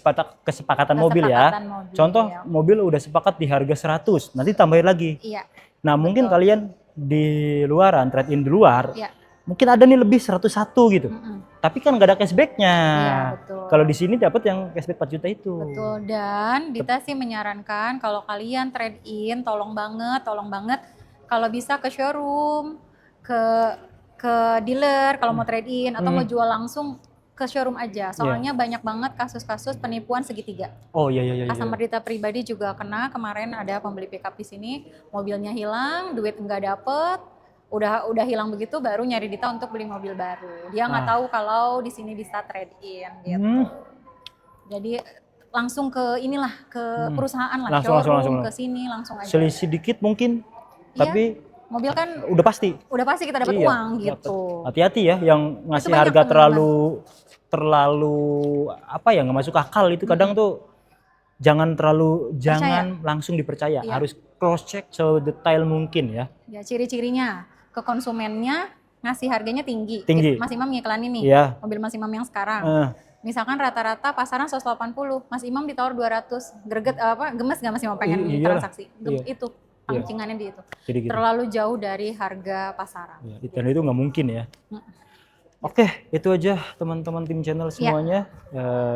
Speaker 2: kesepakatan mobil ya. Contoh mobil udah sepakat di harga 100, nanti tambahin lagi.
Speaker 1: Iya.
Speaker 2: Nah, mungkin kalian di luaran trade in di luar.
Speaker 1: Iya.
Speaker 2: Mungkin ada nih lebih 101 gitu. Tapi kan nggak ada cashbacknya.
Speaker 1: Iya, betul.
Speaker 2: Kalau di sini dapat yang cashback 4 juta itu.
Speaker 1: Betul. Dan Dita sih menyarankan kalau kalian trade in, tolong banget kalau bisa ke showroom, ke dealer kalau mau trade in atau mau jual langsung ke showroom aja. Soalnya banyak banget kasus-kasus penipuan segitiga.
Speaker 2: Oh iya.
Speaker 1: Customer Dita pribadi juga kena. Kemarin ada pembeli pickup di sini, mobilnya hilang, duit nggak dapet. Udah hilang begitu baru nyari Dita untuk beli mobil baru. Dia nggak tahu kalau di sini bisa trade in gitu. Jadi langsung ke perusahaan lah, showroom ke sini langsung aja.
Speaker 2: Selisih dikit mungkin, tapi
Speaker 1: mobil kan
Speaker 2: udah pasti
Speaker 1: kita dapat uang gitu.
Speaker 2: Hati-hati ya yang ngasih harga terlalu apa ya, nggak masuk akal itu kadang tuh. Jangan langsung dipercaya, harus cross check sedetail mungkin ya. Ya,
Speaker 1: ciri-cirinya ke konsumennya ngasih harganya tinggi. Mas Imam ngiklanin nih, mobil Mas Imam yang sekarang. Misalkan rata-rata pasaran 180, Mas Imam ditawar 200, greget gemes gak Mas Imam pengen transaksi? Itu pancingannya di itu. Terlalu jauh dari harga pasaran.
Speaker 2: Dan itu nggak mungkin ya. Oke, itu aja teman-teman tim channel semuanya.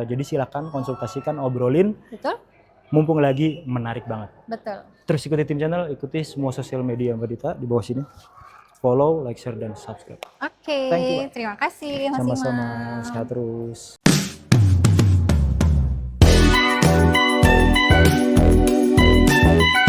Speaker 2: Jadi silakan konsultasikan, obrolin.
Speaker 1: Betul.
Speaker 2: Mumpung lagi menarik banget.
Speaker 1: Betul.
Speaker 2: Terus ikuti tim channel, ikuti semua sosial media Mbak Dita di bawah sini. Follow, like, share, dan subscribe.
Speaker 1: Oke, terima kasih Mas Imam.
Speaker 2: Sama-sama, sehat terus.
Speaker 1: Bye.